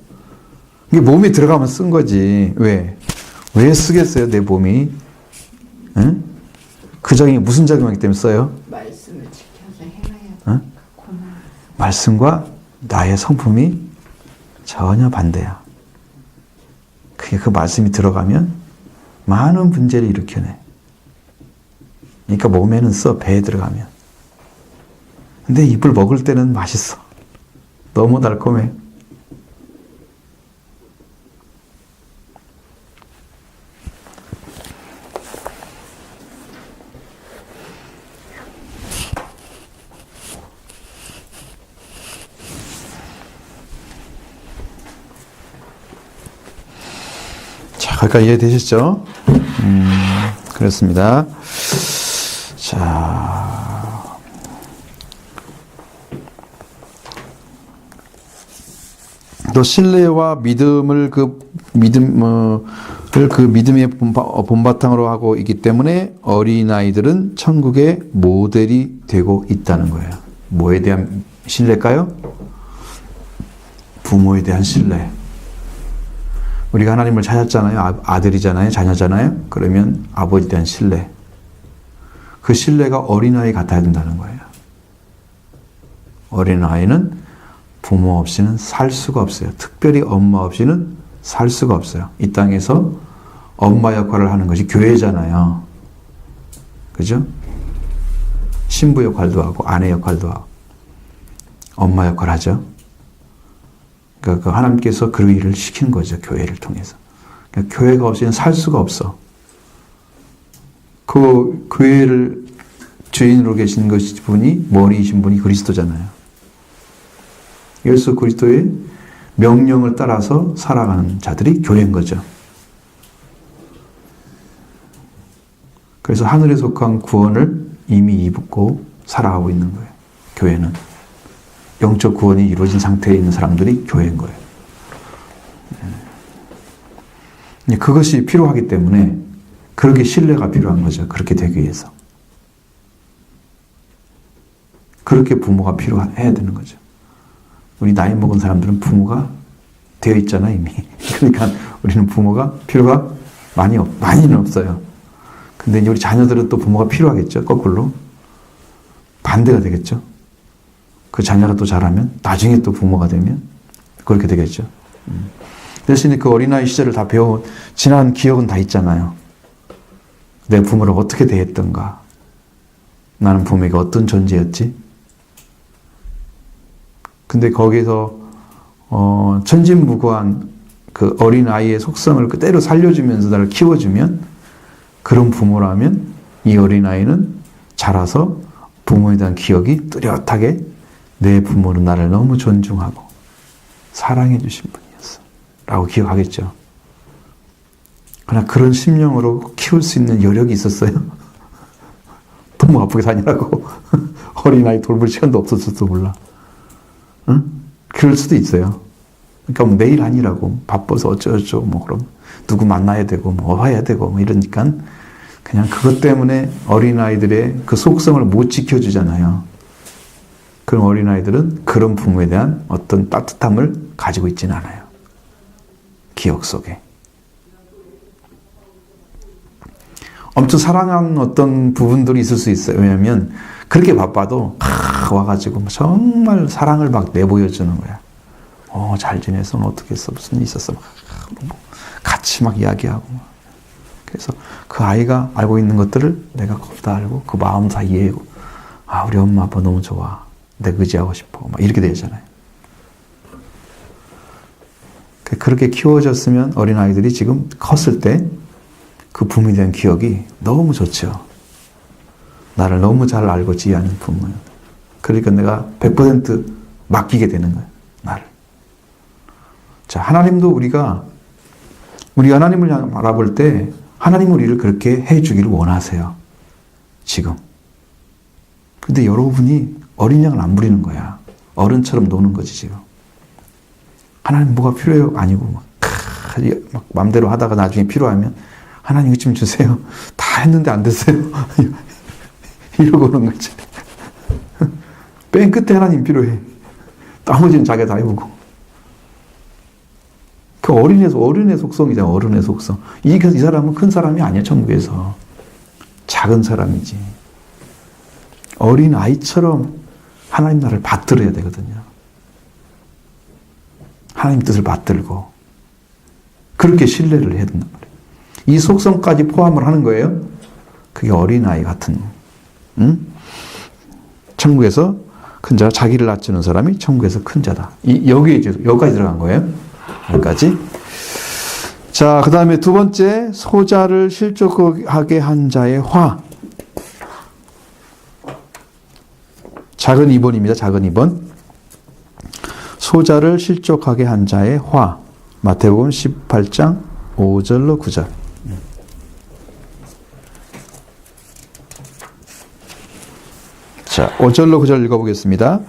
이게 몸에 들어가면 쓴 거지. 왜? 왜 쓰겠어요, 내 몸이? 응? 그 작용이 무슨 작용하기 때문에 써요? 말씀을 지켜서 행해야 응? 말씀과 나의 성품이 전혀 반대야. 그 말씀이 들어가면 많은 문제를 일으켜내. 그러니까 몸에는 써, 배에 들어가면. 근데 입을 먹을 때는 맛있어. 너무 달콤해. 거기까지 이해되셨죠? 그렇습니다. 자. 또 신뢰와 믿음을 믿음의 본바탕으로 하고 있기 때문에 어린아이들은 천국의 모델이 되고 있다는 거예요. 뭐에 대한 신뢰일까요? 부모에 대한 신뢰. 우리가 하나님을 찾았잖아요. 아들이잖아요. 자녀잖아요. 그러면 아버지에 대한 신뢰. 그 신뢰가 어린아이 같아야 된다는 거예요. 어린아이는 부모 없이는 살 수가 없어요. 특별히 엄마 없이는 살 수가 없어요. 이 땅에서 엄마 역할을 하는 것이 교회잖아요. 그죠? 신부 역할도 하고 아내 역할도 하고 엄마 역할을 하죠. 그러니까 하나님께서 그 일을 시킨 거죠. 교회를 통해서. 그러니까 교회가 없이는 살 수가 없어. 그 교회를 주인으로 계신 분이 머리이신 분이 그리스도잖아요. 예수 그리스도의 명령을 따라서 살아가는 자들이 교회인 거죠. 그래서 하늘에 속한 구원을 이미 입고 살아가고 있는 거예요. 교회는. 영적 구원이 이루어진 상태에 있는 사람들이 교회인 거예요. 그것이 필요하기 때문에 그렇게 신뢰가 필요한 거죠. 그렇게 되기 위해서. 그렇게 부모가 필요해야 되는 거죠. 우리 나이 먹은 사람들은 부모가 되어 있잖아 이미. 그러니까 우리는 부모가 필요가 많이는 없어요. 근데 이제 우리 자녀들은 또 부모가 필요하겠죠. 거꾸로. 반대가 되겠죠. 그 자녀가 또 자라면 나중에 또 부모가 되면 그렇게 되겠죠. 대신에 그 어린아이 시절을 다 배워온 지난 기억은 다 있잖아요. 내 부모를 어떻게 대했던가. 나는 부모에게 어떤 존재였지? 근데 거기서 천진무구한 그 어린아이의 속성을 그대로 살려주면서 나를 키워주면 그런 부모라면 이 어린아이는 자라서 부모에 대한 기억이 뚜렷하게 내 부모는 나를 너무 존중하고 사랑해 주신 분이었어 라고 기억하겠죠. 그러나 그런 심령으로 키울 수 있는 여력이 있었어요? 너무 아프게 다니라고 어린아이 돌볼 시간도 없었을지도 몰라. 응? 그럴 수도 있어요. 그러니까 뭐 매일 아니라고 바빠서 어쩌고저쩌고 뭐 그럼 누구 만나야 되고 뭐 와야 되고 뭐 이러니까 그냥 그것 때문에 어린아이들의 그 속성을 못 지켜주잖아요. 그럼 어린아이들은 그런 부모에 대한 어떤 따뜻함을 가지고 있지는 않아요. 기억 속에. 엄청 사랑하는 어떤 부분들이 있을 수 있어요. 왜냐하면 그렇게 바빠도 와가지고 정말 사랑을 막 내보여주는 거야. 잘 지냈어? 어떻게 했어? 무슨 일 있었어? 같이 막 이야기하고. 그래서 그 아이가 알고 있는 것들을 내가 거의 다 알고 그 마음 다 이해하고 우리 엄마 아빠 너무 좋아. 내가 의지하고 싶어. 막 이렇게 되잖아요. 그렇게 키워졌으면 어린아이들이 지금 컸을 때 그 부모에 대한 기억이 너무 좋죠. 나를 너무 잘 알고 지혜하는 부모예요. 그러니까 내가 100% 맡기게 되는 거예요. 나를. 자, 하나님도 우리 하나님을 알아볼 때 하나님은 우리를 그렇게 해주기를 원하세요. 지금. 근데 여러분이 어린 양을 안 부리는 거야. 어른처럼 노는 거지 지금. 하나님 뭐가 필요해요? 아니고 막 맘대로 하다가 나중에 필요하면 하나님 이거 좀 주세요. 다 했는데 안 됐어요. 이러고 그런 거지. 맨 끝에 하나님 필요해. 나머지는 자기가 다 해보고. 그 어른의 속성이잖아. 어른의 속성. 이 사람은 큰 사람이 아니야. 천국에서. 작은 사람이지. 어린 아이처럼 하나님 나라를 받들어야 되거든요. 하나님 뜻을 받들고 그렇게 신뢰를 해야 된단 말이에요. 이 속성까지 포함을 하는 거예요. 그게 어린아이 같은 천국에서 큰 자, 자기를 낮추는 사람이 천국에서 큰 자다. 여기까지 들어간 거예요. 여기까지. 자, 그 다음에 두 번째, 소자를 실족하게 한 자의 화. 작은 2번입니다. 작은 2번. 소자를 실족하게 한 자의 화. 마태복음 18장 5절로 9절. 자, 5절로 9절 읽어보겠습니다.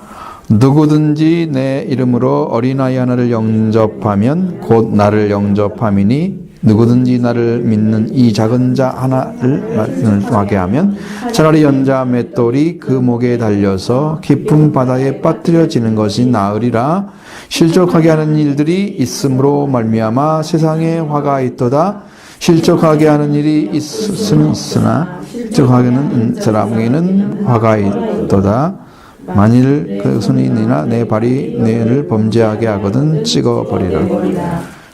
누구든지 내 이름으로 어린아이 하나를 영접하면 곧 나를 영접함이니 누구든지 나를 믿는 이 작은 자 하나를 하게 하면 차라리 연자 맷돌이 그 목에 달려서 깊은 바다에 빠뜨려지는 것이 나으리라. 실족하게 하는 일들이 있음으로 말미암아 세상에 화가 있도다. 실족하게 하는 일이 있으나 실족하게 하는 사람에게는 화가 있도다. 만일 그 손이 있느냐 내 발이 내를 범죄하게 하거든 찍어버리라.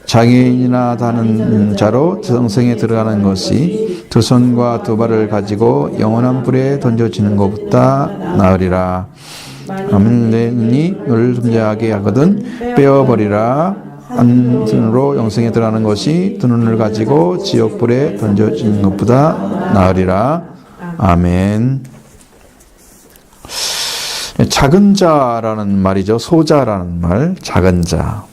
장애인이나 다른 자로 성생에 들어가는 것이 두 손과 두 발을 가지고 영원한 불에 던져지는 것보다 나으리라. 만일 내 눈이 너를 범죄하게 하거든 빼어버리라. 한 손으로 영생에 들어가는 것이 두 눈을 가지고 지옥불에 던져지는 것보다 나으리라. 아멘. 작은 자라는 말이죠. 소자라는 말, 작은 자.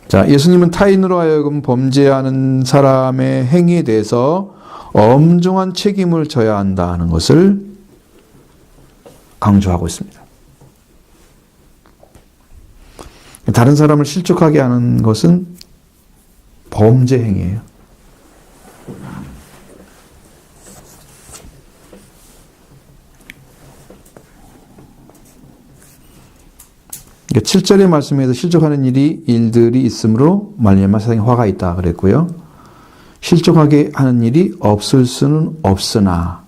자, 예수님은 타인으로 하여금 범죄하는 사람의 행위에 대해서 엄중한 책임을 져야 한다는 것을 강조하고 있습니다. 다른 사람을 실족하게 하는 것은 범죄 행위예요. 그러니까 7절의 말씀에서 실족하는 일들이 있으므로 말미암아 세상에 화가 있다 그랬고요. 실족하게 하는 일이 없을 수는 없으나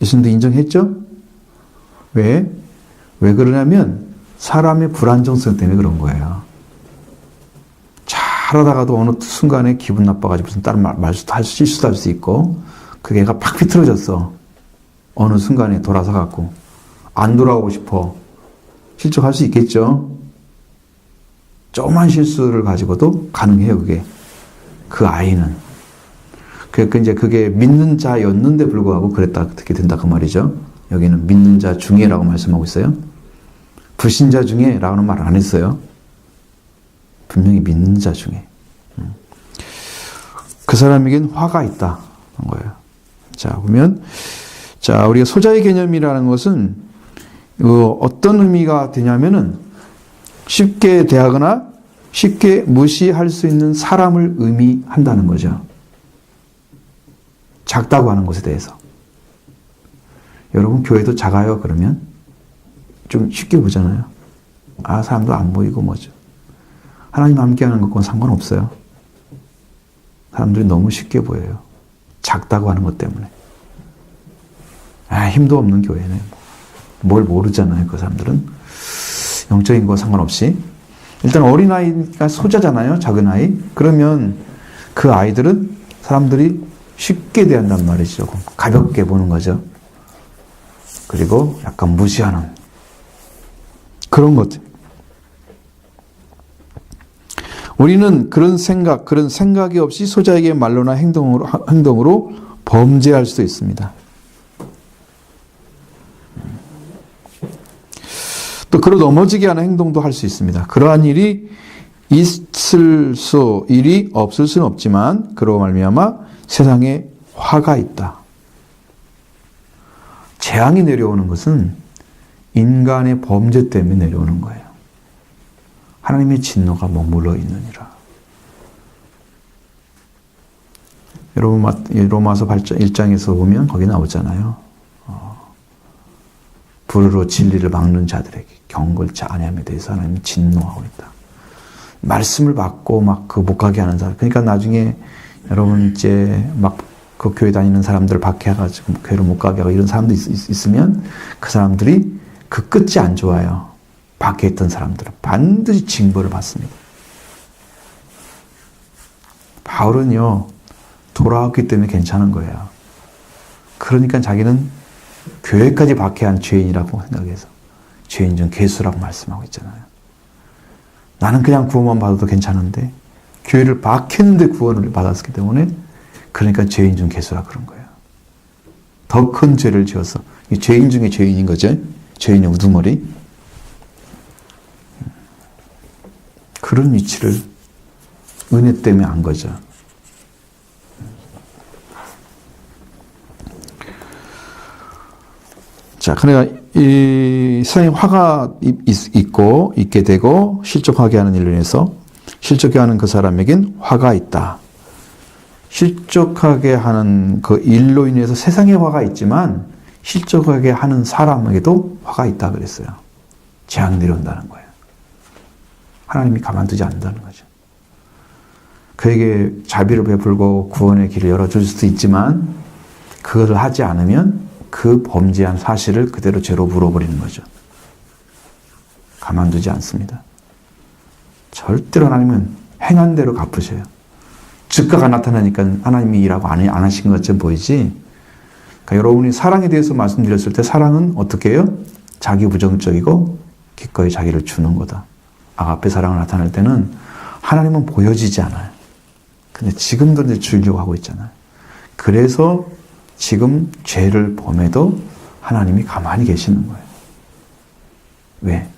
예수님도 인정했죠? 왜 그러냐면 사람의 불안정성 때문에 그런 거예요. 잘하다가도 어느 순간에 기분 나빠가지고 무슨 다른 말수도 할 수, 실수도 할 수 있고 그 애가 팍 비틀어졌어. 어느 순간에 돌아서 갖고 안 돌아오고 싶어. 실족할 수 있겠죠. 조그만 실수를 가지고도 가능해요. 그게 그 아이는. 그러니까 이제 그게 믿는 자였는데 불구하고 그랬다 어떻게 된다 그 말이죠. 여기는 믿는 자 중에라고 말씀하고 있어요. 불신자 중에라고는 말 안 했어요. 분명히 믿는 자 중에. 그 사람에겐 화가 있다 한 거예요. 자 보면 자 우리가 소자의 개념이라는 것은 어떤 의미가 되냐면은 쉽게 대하거나 쉽게 무시할 수 있는 사람을 의미한다는 거죠. 작다고 하는 것에 대해서. 여러분 교회도 작아요 그러면? 좀 쉽게 보잖아요. 아 사람도 안 보이고 뭐죠. 하나님 함께하는 것과는 상관없어요. 사람들이 너무 쉽게 보여요. 작다고 하는 것 때문에. 아 힘도 없는 교회네. 뭘 모르잖아요 그 사람들은. 영적인 거 상관없이. 일단 어린아이가 소자잖아요. 작은 아이. 그러면 그 아이들은 사람들이 쉽게 대한단 말이죠. 가볍게 보는 거죠. 그리고 약간 무시하는 그런 것. 우리는 그런 생각이 없이 소자에게 말로나 행동으로 범죄할 수도 있습니다. 또 그로 넘어지게 하는 행동도 할 수 있습니다. 그러한 일이 일이 없을 수는 없지만 그로 말미암아 세상에 화가 있다. 재앙이 내려오는 것은 인간의 범죄 때문에 내려오는 거예요. 하나님의 진노가 머물러 있느니라. 여러분 로마서 1장에서 보면 거기 나오잖아요. 불으로 진리를 막는 자들에게 경건치 아니함에 대해서 하나님이 진노하고 있다. 말씀을 받고 막 그 못 가게 하는 사람. 그러니까 나중에 여러분 이제 막 그 교회 다니는 사람들 박해해가지고 교회를 못 가게 하고 이런 사람도 있으면 그 사람들이 그 끝이 안 좋아요. 박해했던 사람들은 반드시 징벌을 받습니다. 바울은요 돌아왔기 때문에 괜찮은 거예요. 그러니까 자기는 교회까지 박해한 죄인이라고 생각해서 죄인 중 괴수라고 말씀하고 있잖아요. 나는 그냥 구원만 받아도 괜찮은데 교회를 박했는데 구원을 받았기 때문에 그러니까 죄인 중 괴수라 그런 거예요. 더 큰 죄를 지어서 죄인 중에 죄인인 거죠. 죄인의 우두머리. 그런 위치를 은혜 때문에 안 거죠. 자, 그러니까 이 세상에 화가 있게 되고 실족하게 하는 일로 인해서 실족하게 하는 그 사람에겐 화가 있다. 실족하게 하는 그 일로 인해서 세상에 화가 있지만 실족하게 하는 사람에게도 화가 있다 그랬어요. 재앙이 내려온다는 거예요. 하나님이 가만두지 않는다는 거죠. 그에게 자비를 베풀고 구원의 길을 열어줄 수도 있지만 그것을 하지 않으면 그 범죄한 사실을 그대로 죄로 물어버리는 거죠. 가만두지 않습니다. 절대로 하나님은 행한 대로 갚으셔요. 즉가가 나타나니까 하나님이 일하고 안 하신 것처럼 보이지. 그러니까 여러분이 사랑에 대해서 말씀드렸을 때 사랑은 어떻게 해요? 자기 부정적이고 기꺼이 자기를 주는 거다. 아가페 사랑을 나타낼 때는 하나님은 보여지지 않아요. 근데 지금도 이제 주려고 하고 있잖아요. 그래서 지금 죄를 범해도 하나님이 가만히 계시는 거예요. 왜?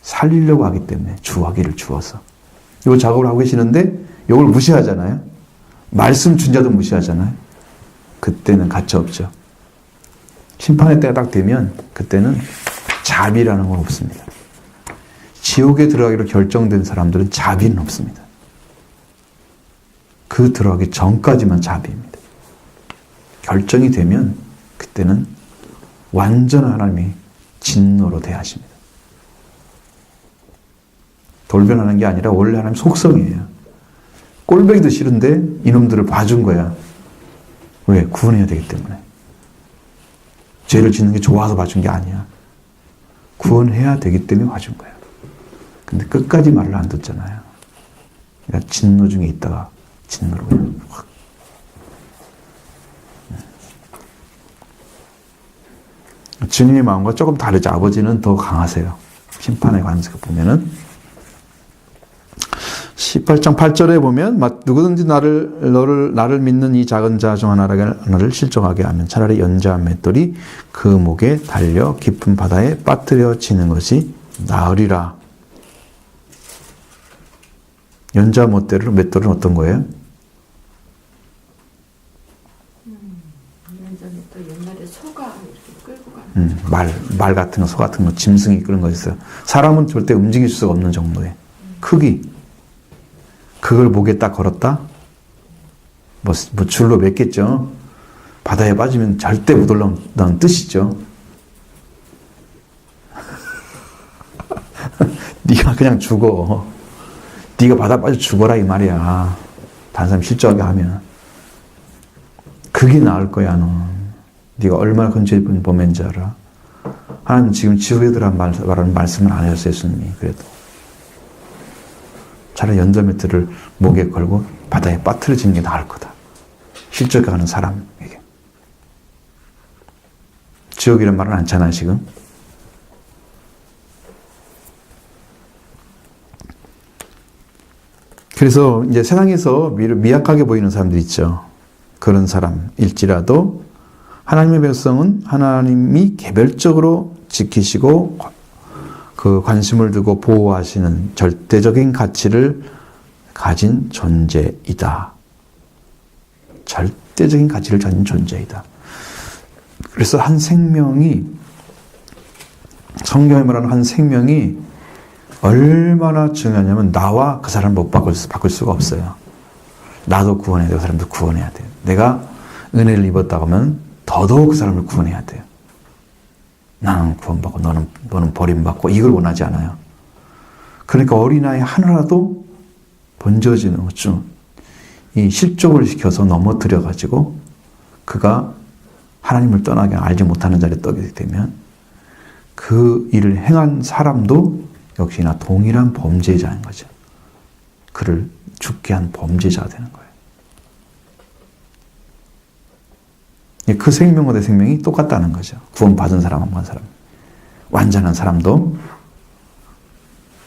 살리려고 하기 때문에 주하기를 주어서. 이 작업을 하고 계시는데 이걸 무시하잖아요. 말씀 준 자도 무시하잖아요. 그때는 가치 없죠. 심판의 때가 딱 되면 그때는 자비라는 건 없습니다. 지옥에 들어가기로 결정된 사람들은 자비는 없습니다. 그 들어가기 전까지만 자비입니다. 결정이 되면 그때는 완전한 하나님이 진노로 대하십니다. 돌변하는 게 아니라 원래 하나님 속성이에요. 꼴보기도 싫은데 이놈들을 봐준 거야. 왜? 구원해야 되기 때문에. 죄를 짓는 게 좋아서 봐준 게 아니야. 구원해야 되기 때문에 봐준 거야. 근데 끝까지 말을 안 듣잖아요. 그러니까 진노 중에 있다가 진노로 그냥 확. 주님의 마음과 조금 다르죠. 아버지는 더 강하세요. 심판의 관습을 보면은 18장 8절에 보면 누구든지 나를 믿는 이 작은 자 중 하나를 실족하게 하면 차라리 연자 맷돌이 그 목에 달려 깊은 바다에 빠뜨려지는 것이 나으리라. 연자 맷돌은 어떤 거예요? 연자는 또 옛날에 소가 이렇게 끌고 가는 말 같은 거, 소 같은 거, 짐승이 그런 거 있어요. 사람은 절대 움직일 수가 없는 정도의 크기. 그걸 목에 딱 걸었다? 뭐 줄로 맸겠죠. 바다에 빠지면 절대 못 올라온다는 뜻이죠. 네가 그냥 죽어. 네가 바다 빠져 죽어라 이 말이야. 다른 사람 실족하게 하면. 그게 나을 거야 넌. 네가 얼마나 큰 죄 범인지 알아. 하나님 지금 지옥에 들어가라는 말씀은 안 하셨어요. 예수님이. 그래도. 차라리 연자매트를 목에 걸고 바다에 빠뜨려지는 게 나을 거다. 실족하는 사람에게. 지옥이란 말은 않잖아요, 지금. 그래서 이제 세상에서 미약하게 보이는 사람들 있죠. 그런 사람일지라도 하나님의 백성은 하나님이 개별적으로 지키시고 그 관심을 두고 보호하시는 절대적인 가치를 가진 존재이다. 절대적인 가치를 가진 존재이다. 그래서 한 생명이, 성경에 말하는 한 생명이 얼마나 중요하냐면 나와 그 사람을 못 바꿀 수가 없어요. 나도 구원해야 돼요. 그 사람도 구원해야 돼요. 내가 은혜를 입었다고 하면 더더욱 그 사람을 구원해야 돼요. 나는 구원받고 너는 버림받고 이걸 원하지 않아요. 그러니까 어린아이 하나라도 번져지는 거죠. 이 실족을 시켜서 넘어뜨려가지고 그가 하나님을 떠나게 알지 못하는 자리에 떠게 되면 그 일을 행한 사람도 역시나 동일한 범죄자인 거죠. 그를 죽게 한 범죄자가 되는 거예요. 그 생명과 내 생명이 똑같다는 거죠. 구원받은 사람, 안 받은 사람. 완전한 사람도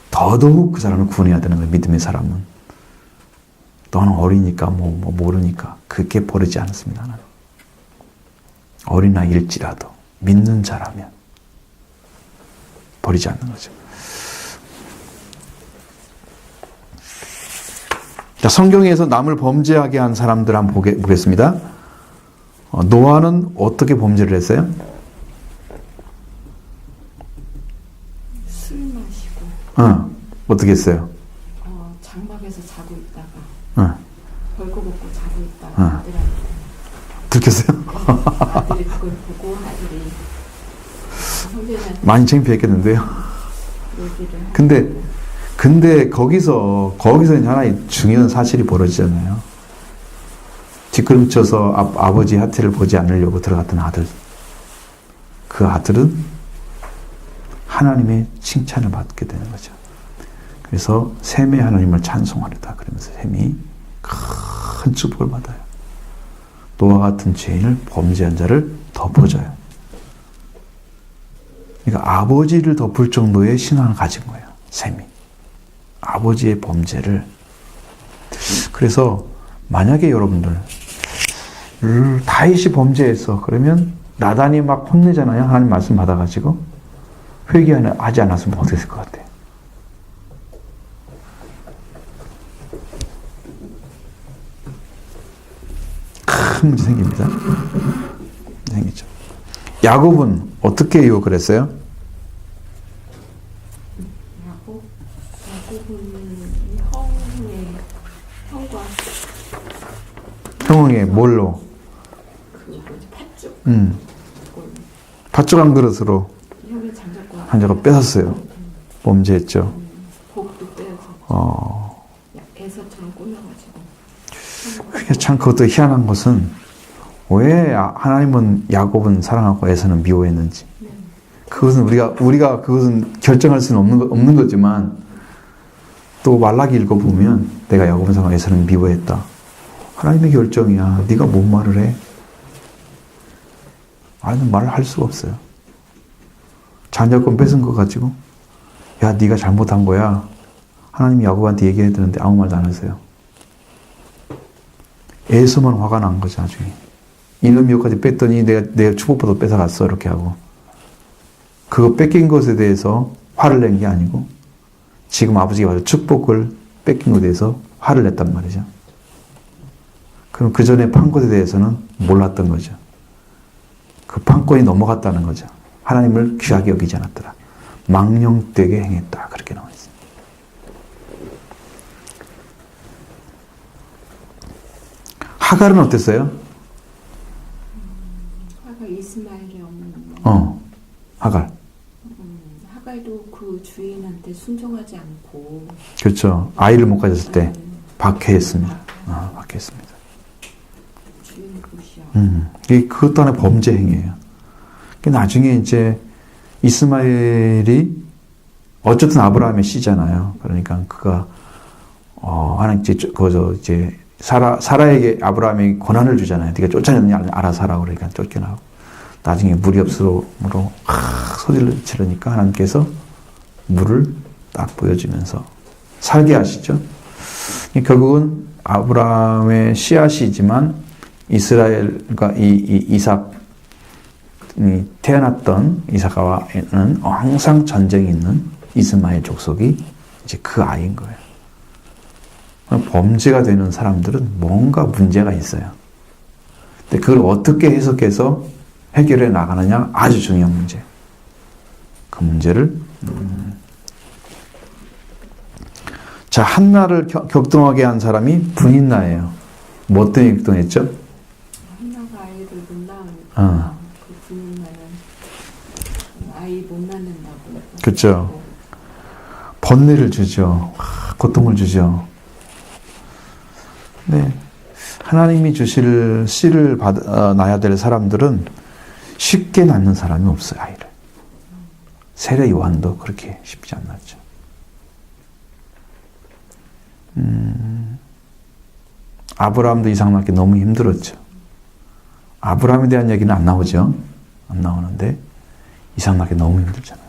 더더욱 그 사람을 구원해야 되는 거예요. 믿음의 사람은. 너는 어리니까, 모르니까. 그렇게 버리지 않습니다. 나는. 어린아이일지라도 믿는 자라면 버리지 않는 거죠. 자, 성경에서 남을 범죄하게 한 사람들 한번 보겠습니다. 노아는 어떻게 범죄를 했어요? 어떻게 했어요? 장막에서 자고 있다가 어. 벌거 벗고 자고 있다가 아들한테 들켰어요? 아들이 그걸 보고 아들이 형제한테 많이 창피했겠는데요. 얘기를 하고 근데 거기서 이제 하나의 중요한 사실이 벌어지잖아요. 뒷걸음쳐서 아버지 하태를 보지 않으려고 들어갔던 아들. 그 아들은 하나님의 칭찬을 받게 되는 거죠. 그래서 셈의 하나님을 찬송하려다 그러면서 셈이 큰 축복을 받아요. 노아 같은 죄인을 범죄한 자를 덮어줘요. 그러니까 아버지를 덮을 정도의 신앙을 가진 거예요. 셈이. 아버지의 범죄를. 그래서 만약에 여러분들 다윗이 범죄했어. 그러면 나단이 막 혼내잖아요. 하나님 말씀 받아가지고. 회개하지 않았으면 어떻게 됐을 것 같아요? 큰 문제 생깁니다. 생기죠. 야곱은 어떻게 유혹을 했어요? 야곱은 형과 형의 뭘로? 그 뭐지 팥죽 팥죽 한 그릇으로 형의 장작과 한 자가 뺏었어요. 범죄했죠. 복도 떼어서 에서처럼 꾸며가지고 그게 참 그것도 희한한 것은 왜 하나님은 야곱은 사랑하고 에서는 미워했는지. 그것은 우리가 그것은 결정할 수는 없는 거지만 또 말라기 읽어보면 내가 야곱은 사랑하고 에서는 미워했다. 하나님의 결정이야. 네가 뭔 말을 해? 아니면 말을 할 수가 없어요. 장자권 뺏은 거 가지고 야 네가 잘못한 거야. 하나님이 야곱한테 얘기해야 되는데 아무 말도 안 하세요. 에서만 화가 난 거죠. 나중에. 이놈이 여기까지 뺐더니 내가 축복받아 뺏어갔어. 이렇게 하고. 그거 뺏긴 것에 대해서 화를 낸 게 아니고 지금 아버지가 와서 축복을 뺏긴 것에 대해서 화를 냈단 말이죠. 그럼 그 전에 판 것에 대해서는 몰랐던 거죠. 그 판권이 넘어갔다는 거죠. 하나님을 귀하게 여기지 않았더라. 망령되게 행했다. 그렇게 나와 있습니다. 하갈은 어땠어요? 하갈 이스마엘이 없는 하갈. 하갈도 그 주인한테 순종하지 않고 그렇죠. 아이를 못 가졌을 때 박해했습니다. 박해했습니다. 주인을 무시하고 그것도 하나의 범죄 행위예요. 나중에 이제 이스마엘이 어쨌든 아브라함의 씨잖아요. 그러니까 그가 하나님 이제 사라에게 아브라함이 권한을 주잖아요. 네가 쫓아내느냐 알아서 하라고 그러니까 쫓겨나고 나중에 물이 없으므로 소리를 지르니까 하나님께서 물을 딱 보여주면서 살게 하시죠. 결국은 아브라함의 씨앗이지만 이스라엘과 이삭이 태어났던 이삭과는 항상 전쟁이 있는 이스마엘 족속이 이제 그 아이인 거예요. 범죄가 되는 사람들은 뭔가 문제가 있어요. 근데 그걸 어떻게 해석해서 해결해 나가느냐 아주 중요한 문제. 그 문제를 자 한나를 격동하게 한 사람이 분인나예요. 뭐 때문에 격동했죠? 한나가 아이를 못 낳으니까 그 분인나는 아이 못 낳는다고 그렇죠. 번뇌를 주죠. 고통을 주죠. 네. 하나님이 주실 씨를 낳아야 될 사람들은 쉽게 낳는 사람이 없어요. 아이를. 세례 요한도 그렇게 쉽지 않았죠. 아브라함도 이삭 낳기 너무 힘들었죠. 아브라함에 대한 얘기는 안 나오죠. 안 나오는데 이삭 낳기 너무 힘들잖아요.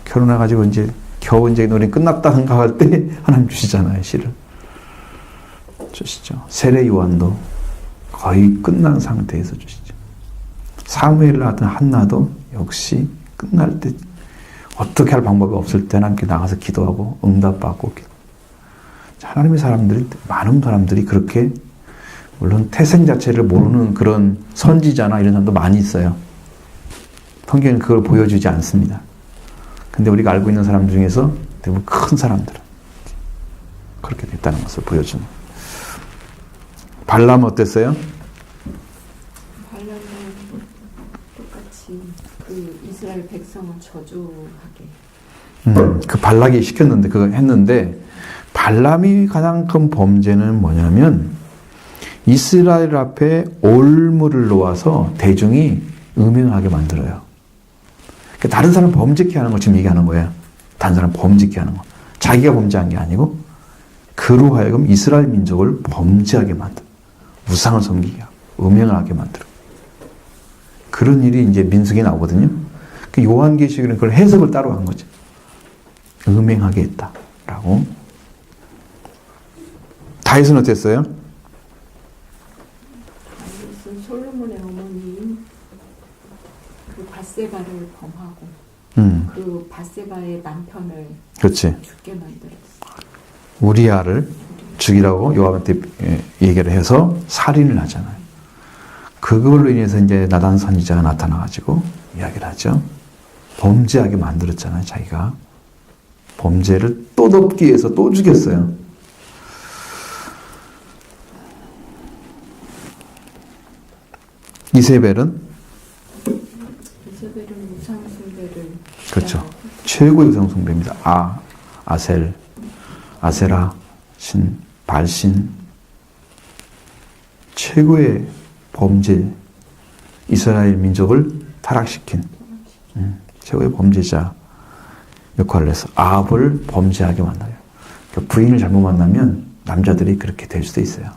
결혼해가지고 이제 겨우 이제 우리 끝났다 생각할 때 하나님 주시잖아요. 씨를 주시죠. 세례 요한도 거의 끝난 상태에서 주시죠. 사무엘을 낳았던 한나도 역시 끝날 때 어떻게 할 방법이 없을 때 하나님께 나가서 기도하고 응답받고 하나님의 사람들이 많은 사람들이 그렇게 물론 태생 자체를 모르는 그런 선지자나 이런 사람도 많이 있어요. 성경은 그걸 보여주지 않습니다. 근데 우리가 알고 있는 사람 중에서 대부분 큰 사람들은 그렇게 됐다는 것을 보여주는. 발람은 어땠어요? 발람은 똑같이 그 이스라엘 백성을 저주하게. 그 발락이 시켰는데 그거 했는데 발람이 가장 큰 범죄는 뭐냐면 이스라엘 앞에 올무를 놓아서 대중이 음행하게 만들어요. 그러니까 다른 사람 범죄케 하는 걸 지금 얘기하는 거예요. 다른 사람 범죄케 하는 거. 자기가 범죄한 게 아니고 그로 하여금 이스라엘 민족을 범죄하게 만들어. 우상을 섬기게 하고 음행을 하게 만들어. 그런 일이 이제 민수기에 나오거든요. 그 요한계시록은 그걸 해석을 따로 한 거죠. 음행하게 했다라고. 다윗은 어땠어요? 다윗은 솔로몬의 어머니 그 밧세바를 범하고 그 밧세바의 남편을 그렇지. 죽게 만들었어. 우리아를 죽이라고 요압한테 얘기를 해서 살인을 하잖아요. 그걸로 인해서 이제 나단 선지자가 나타나가지고 이야기를 하죠. 범죄하게 만들었잖아요, 자기가. 범죄를 또 덮기 위해서 또 죽였어요. 이세벨은? 이세벨은 우상숭배를. 그렇죠. 최고의 우상숭배입니다. 아셀, 아세라, 신, 발신. 최고의 범죄, 이스라엘 민족을 타락시킨 최고의 범죄자 역할을 해서 아합을 범죄하게 만나요. 그러니까 부인을 잘못 만나면 남자들이 그렇게 될 수도 있어요.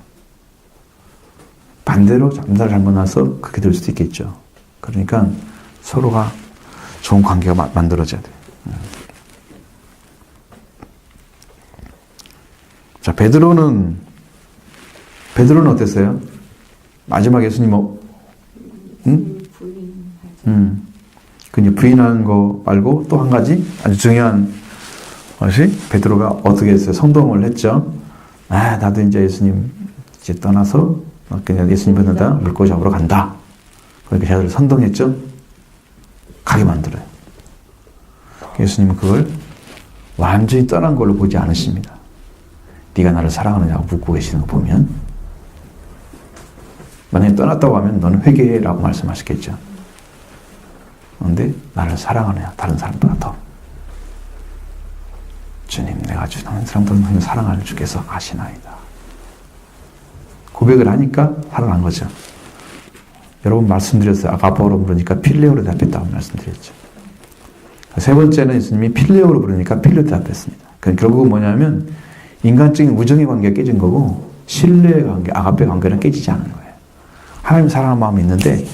반대로 남자를 잘못 만나서 그렇게 될 수도 있겠죠. 그러니까 서로가 좋은 관계가 만들어져야 돼요. 자, 베드로는 어땠어요? 마지막 예수님 부인하죠. 그냥 부인하는 거 말고 또 한 가지 아주 중요한 것이 베드로가 어떻게 했어요? 선동을 했죠. 나도 이제 예수님 이제 떠나서 그냥 예수님 보내다 물고 잡으러 간다. 그러니까 자기를 선동했죠. 가게 만들어요. 예수님은 그걸 완전히 떠난 걸로 보지 않으십니다. 네가 나를 사랑하느냐고 묻고 계시는 거 보면 만약에 떠났다고 하면 너는 회개해라고 말씀하셨겠죠. 그런데 나를 사랑하느냐 다른 사람보다 더. 주님 내가 다른 사람보다 사랑하는 주께서 아시나이다. 고백을 하니까 살아난 거죠. 여러분 말씀드렸어요. 아가포로 부르니까 필레오로 대답했다고 말씀드렸죠. 세 번째는 예수님이 필레오로 부르니까 필레오 대답했습니다. 결국은 뭐냐면 인간적인 우정의 관계가 깨진 거고 신뢰의 관계, 아가페 관계는 깨지지 않은 거예요. 하나님 사랑하는 마음이 있는데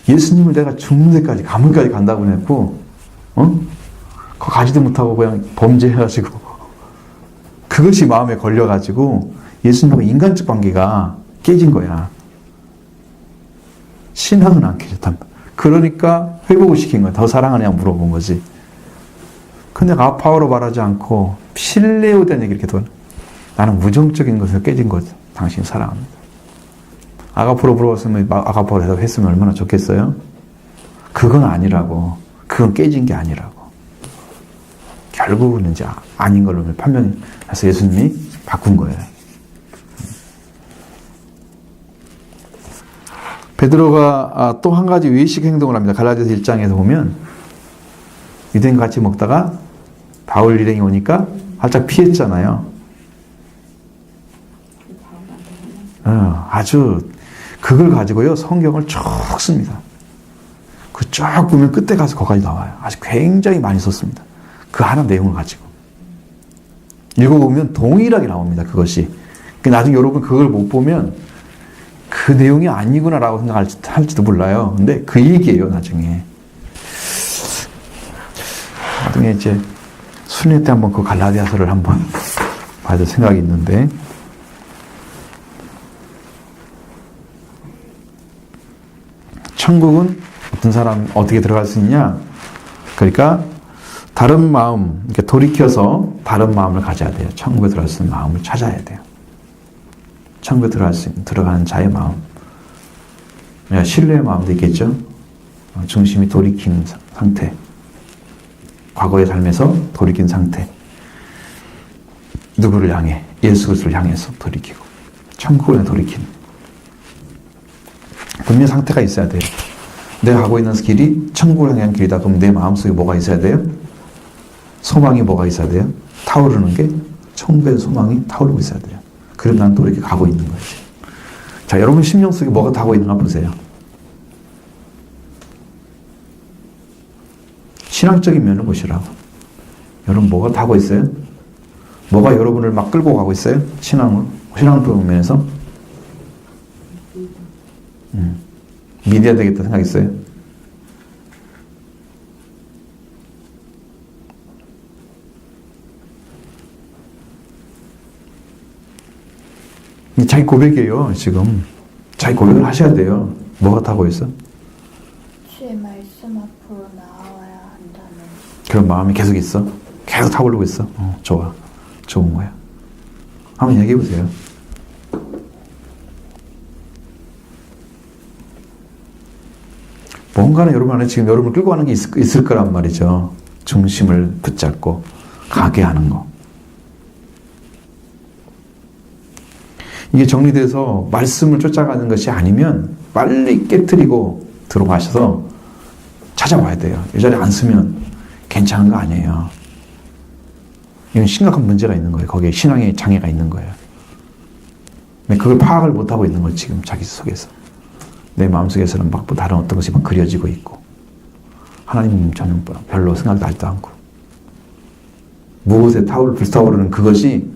예수님을 내가 죽는 데까지 가문까지 간다고 했고 그거 가지도 못하고 그냥 범죄해가지고 그것이 마음에 걸려가지고 예수님하고 인간적 관계가 깨진 거야. 신앙은 안 깨졌단 말이야. 그러니까 회복을 시킨 거야. 더 사랑하냐 물어본 거지. 근데 아파오로 말하지 않고 필레오에 대한 얘기를 이렇게 더 나는 무정적인 것을 깨진 거지. 당신 사랑합니다. 아가포로 물어봤으면 아가포로 대답했으면 얼마나 좋겠어요? 그건 아니라고. 그건 깨진 게 아니라고. 결국은 이제 아닌 걸로 판명해서 예수님이 바꾼 거예요. 베드로가 또 한 가지 외식 행동을 합니다. 갈라디아서 1장에서 보면 유대인 같이 먹다가 바울 일행이 오니까 살짝 피했잖아요. 아주 그걸 가지고요 성경을 쭉 씁니다. 그 쭉 보면 끝에 가서 거기까지 나와요. 아주 굉장히 많이 썼습니다. 그 하나 내용을 가지고 읽어보면 동일하게 나옵니다. 그것이. 나중에 여러분 그걸 못 보면 그 내용이 아니구나라고 생각할지도 몰라요. 근데 그 얘기예요, 나중에. 나중에 이제 순회 때 한번 그 갈라디아서를 한번 봐야 될 생각이 있는데. 천국은 어떤 사람 어떻게 들어갈 수 있냐? 그러니까 다른 마음, 이렇게 돌이켜서 다른 마음을 가져야 돼요. 천국에 들어갈 수 있는 마음을 찾아야 돼요. 천국에 들어가는 자의 마음. 신뢰의 마음도 있겠죠. 중심이 돌이킨 상태. 과거의 삶에서 돌이킨 상태. 누구를 향해? 예수 그리스도를 향해서 돌이키고 천국을 향해 돌이키는 분명 상태가 있어야 돼요. 내가 가고 있는 길이 천국을 향한 길이다. 그럼 내 마음속에 뭐가 있어야 돼요? 소망이 뭐가 있어야 돼요? 타오르는 게 천국의 소망이 타오르고 있어야 돼요. 그럼 난 또 이렇게 가고 있는 거예요. 자, 여러분 심령 속에 뭐가 타고 있는가 보세요. 신앙적인 면을 보시라고. 여러분 뭐가 타고 있어요? 뭐가 여러분을 막 끌고 가고 있어요? 신앙적인 면에서? 믿어야 되겠다 생각 있어요? 자기 고백이에요, 지금. 자기 고백을 하셔야 돼요. 뭐가 타고 있어? 주의 말씀 앞으로 나아와야 한다는 그런 마음이 계속 있어? 계속 타오르고 있어? 좋아. 좋은 거야. 한번 얘기해 보세요. 뭔가는 여러분 안에 지금 여러분을 끌고 가는 게 있을 거란 말이죠. 중심을 붙잡고 가게 하는 거. 이게 정리돼서 말씀을 쫓아가는 것이 아니면 빨리 깨트리고 들어가셔서 찾아와야 돼요. 이 자리에 안 쓰면 괜찮은 거 아니에요. 이건 심각한 문제가 있는 거예요. 거기에 신앙의 장애가 있는 거예요. 그걸 파악을 못하고 있는 거예요. 지금 자기 속에서. 내 마음속에서는 막 다른 어떤 것이 막 그려지고 있고 하나님 전혀 별로 생각도 하지도 않고 무엇에 불타오르는 그것이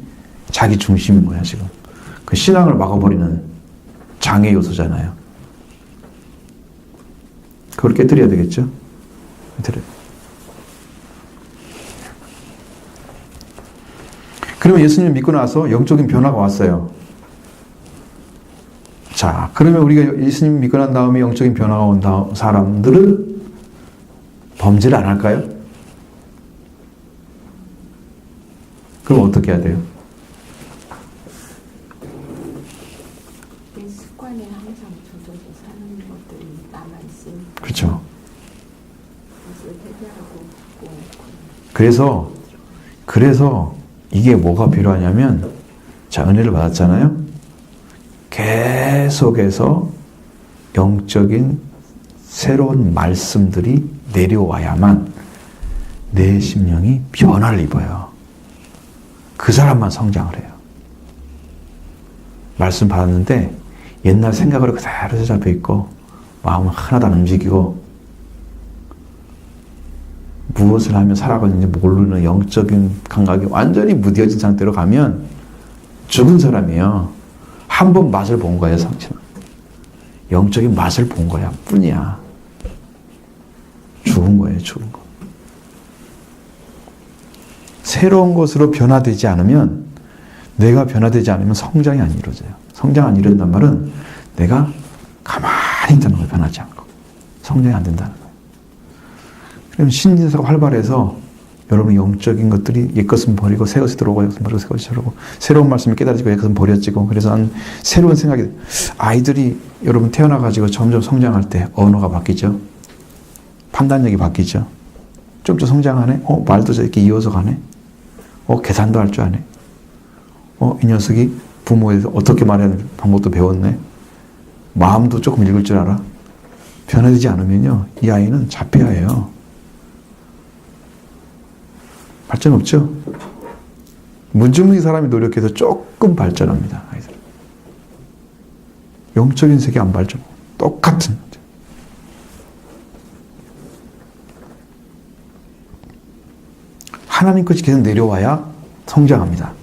자기 중심인 거야 지금. 그 신앙을 막아버리는 장애 요소잖아요. 그걸 깨뜨려야 되겠죠? 깨뜨려요. 그러면 예수님을 믿고 나서 영적인 변화가 왔어요. 자, 그러면 우리가 예수님 믿고 난 다음에 영적인 변화가 온 사람들은 범죄를 안 할까요? 그럼 어떻게 해야 돼요? 습관에 항상 젖어서 사는 것들이 남아있으니까. 그렇죠. 그것을 해결하고 그래서 이게 뭐가 필요하냐면, 자, 은혜를 받았잖아요? 계속해서 영적인 새로운 말씀들이 내려와야만 내 심령이 변화를 입어요. 그 사람만 성장을 해요. 말씀 받았는데 옛날 생각으로 그대로 잡혀 있고 마음은 하나도 안 움직이고 무엇을 하면 살아가는지 모르는 영적인 감각이 완전히 무뎌진 상태로 가면 죽은 사람이에요. 한 번 맛을 본 거예요, 상처는. 영적인 맛을 본 거야, 뿐이야. 죽은 거예요, 죽은 거. 새로운 것으로 변화되지 않으면, 내가 변화되지 않으면 성장이 안 이루어져요. 성장 안 이룬단 말은 내가 가만히 있다는 거예요, 변하지 않고. 성장이 안 된다는 거예요. 그럼 신진사가 활발해서 여러분 영적인 것들이 옛것은 버리고 새것이 들어오고 옛것은 버리고 새것이 들어오고 새로운 말씀이 깨달아지고 옛것은 버려지고 그래서 난 새로운 생각이 아이들이 여러분 태어나가지고 점점 성장할 때 언어가 바뀌죠. 판단력이 바뀌죠. 좀 더 성장하네. 말도 저렇게 이어서 가네. 계산도 할 줄 아네. 이 녀석이 부모에서 어떻게 말해야 하는 방법도 배웠네. 마음도 조금 읽을 줄 알아. 변화되지 않으면요. 이 아이는 자폐아예요. 발전 없죠? 문주무기 사람이 노력해서 조금 발전합니다. 아이들. 영적인 세계 안 발전. 똑같은. 하나님 것이 계속 내려와야 성장합니다.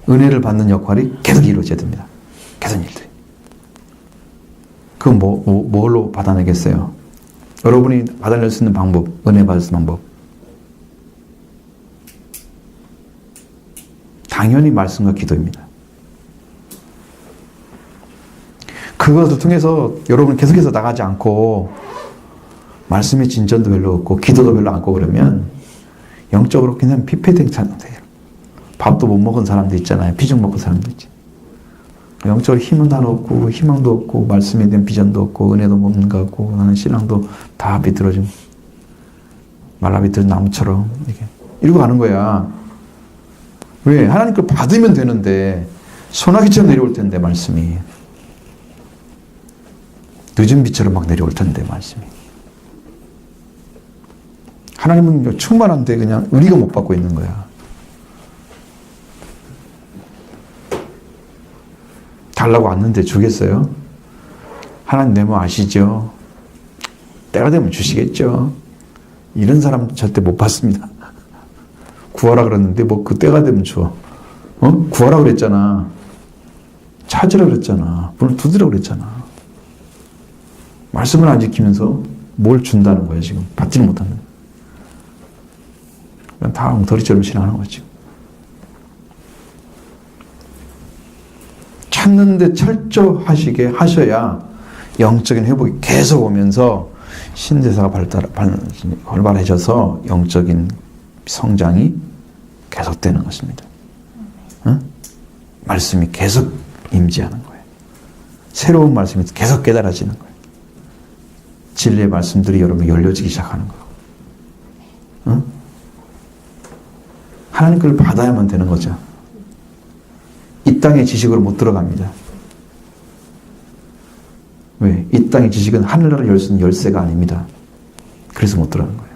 은혜를 받는 역할이 계속 이루어져야 됩니다. 개선 일들이. 그건 뭘로 받아내겠어요? 여러분이 받아낼 수 있는 방법, 은혜 받을 수 있는 방법. 당연히 말씀과 기도입니다. 그것을 통해서 여러분 계속해서 나가지 않고 말씀의 진전도 별로 없고 기도도 별로 않고 그러면 영적으로 그냥 피폐된 상태예요. 밥도 못 먹은 사람도 있잖아요. 피죽 먹은 사람도 있지. 영적으로 힘은 다 없고 희망도 없고 말씀에 대한 비전도 없고 은혜도 없는 것 같고 나는 신앙도 다 비뚤어지고 말라비 들 나무처럼 이러고 가는 거야. 왜? 하나님 걸 받으면 되는데 소나기처럼 내려올 텐데 말씀이. 늦은 비처럼 막 내려올 텐데 말씀이. 하나님은 충만한데 그냥 우리가 못 받고 있는 거야. 달라고 왔는데 주겠어요? 하나님 내 마음 아시죠? 때가 되면 주시겠죠. 이런 사람 절대 못 받습니다. 구하라 그랬는데 뭐 그 때가 되면 줘. 구하라 그랬잖아. 찾으라 그랬잖아. 문을 두드려 그랬잖아. 말씀을 안 지키면서 뭘 준다는 거야 지금. 받지는 못하는 거야. 그냥 다 엉터리처럼 신앙하는 거지. 찾는데 철저하시게 하셔야 영적인 회복이 계속 오면서 신대사가 활발해져서 영적인 성장이 계속되는 것입니다. 응? 말씀이 계속 임재하는 거예요. 새로운 말씀이 계속 깨달아지는 거예요. 진리의 말씀들이 여러분 열려지기 시작하는 거예요. 응? 하나님 걸 받아야만 되는 거죠. 이 땅의 지식으로 못 들어갑니다. 왜? 이 땅의 지식은 하늘나라를 열 수 있는 열쇠가 아닙니다. 그래서 못 들어가는 거예요.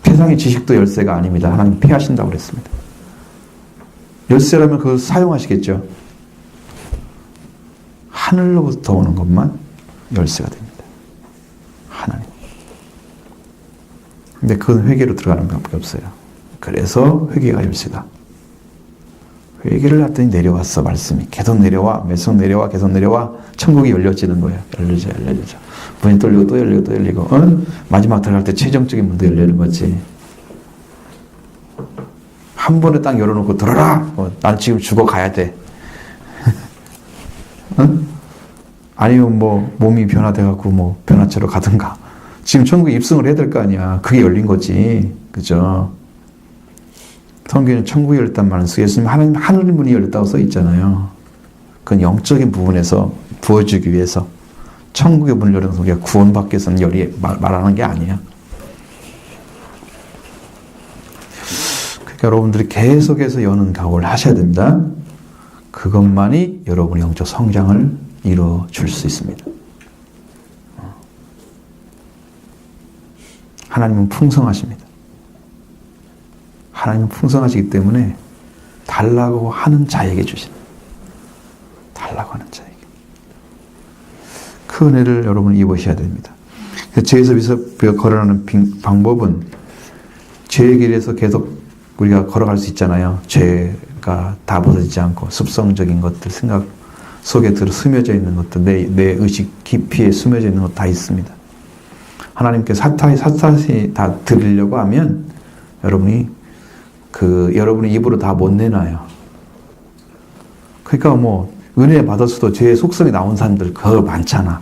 세상의 지식도 열쇠가 아닙니다. 하나님 피하신다고 그랬습니다. 열쇠라면 그걸 사용하시겠죠. 하늘로부터 오는 것만 열쇠가 됩니다. 하나님. 근데 그건 회개로 들어가는 방법이 없어요. 그래서 회개가 열쇠다. 회개를 했더니 내려왔어 말씀이. 계속 내려와. 계속 내려와. 계속 내려와. 천국이 열려지는 거예요. 열려져. 문이 뚫리고 또 열리고 또 열리고. 마지막 들어갈 때 최종적인 문도 열리는 거지. 한 번에 딱 열어놓고 들어라. 난 지금 죽어가야 돼. 아니면 뭐 몸이 변화돼갖고 뭐 변화체로 가든가. 지금 천국에 입성을 해야 될 거 아니야. 그게 열린 거지. 그죠? 성경에는 천국이 열렸단 말은 예수님 하늘 문이 열렸다고 써 있잖아요. 그건 영적인 부분에서 부어주기 위해서 천국의 문을 열어서 우리가 구원받기 위해서는 말하는 게 아니야. 그러니까 여러분들이 계속해서 여는 각오를 하셔야 됩니다. 그것만이 여러분의 영적 성장을 이루어 줄 수 있습니다. 하나님은 풍성하십니다. 하나님은 풍성하시기 때문에 달라고 하는 자에게 주신다. 달라고 하는 자에게. 그 은혜를 여러분은 입으셔야 됩니다. 죄에서 걸어가는 방법은 죄의 길에서 계속 우리가 걸어갈 수 있잖아요. 죄가 다 벗어지지 않고 습성적인 것들, 생각 속에 스며져 있는 것들, 내 의식 깊이에 스며져 있는 것 다 있습니다. 하나님께 사타시 다 드리려고 하면 여러분이 여러분의 입으로 다 못 내놔요. 그러니까 뭐 은혜 받았어도 죄의 속성이 나온 사람들 그거 많잖아.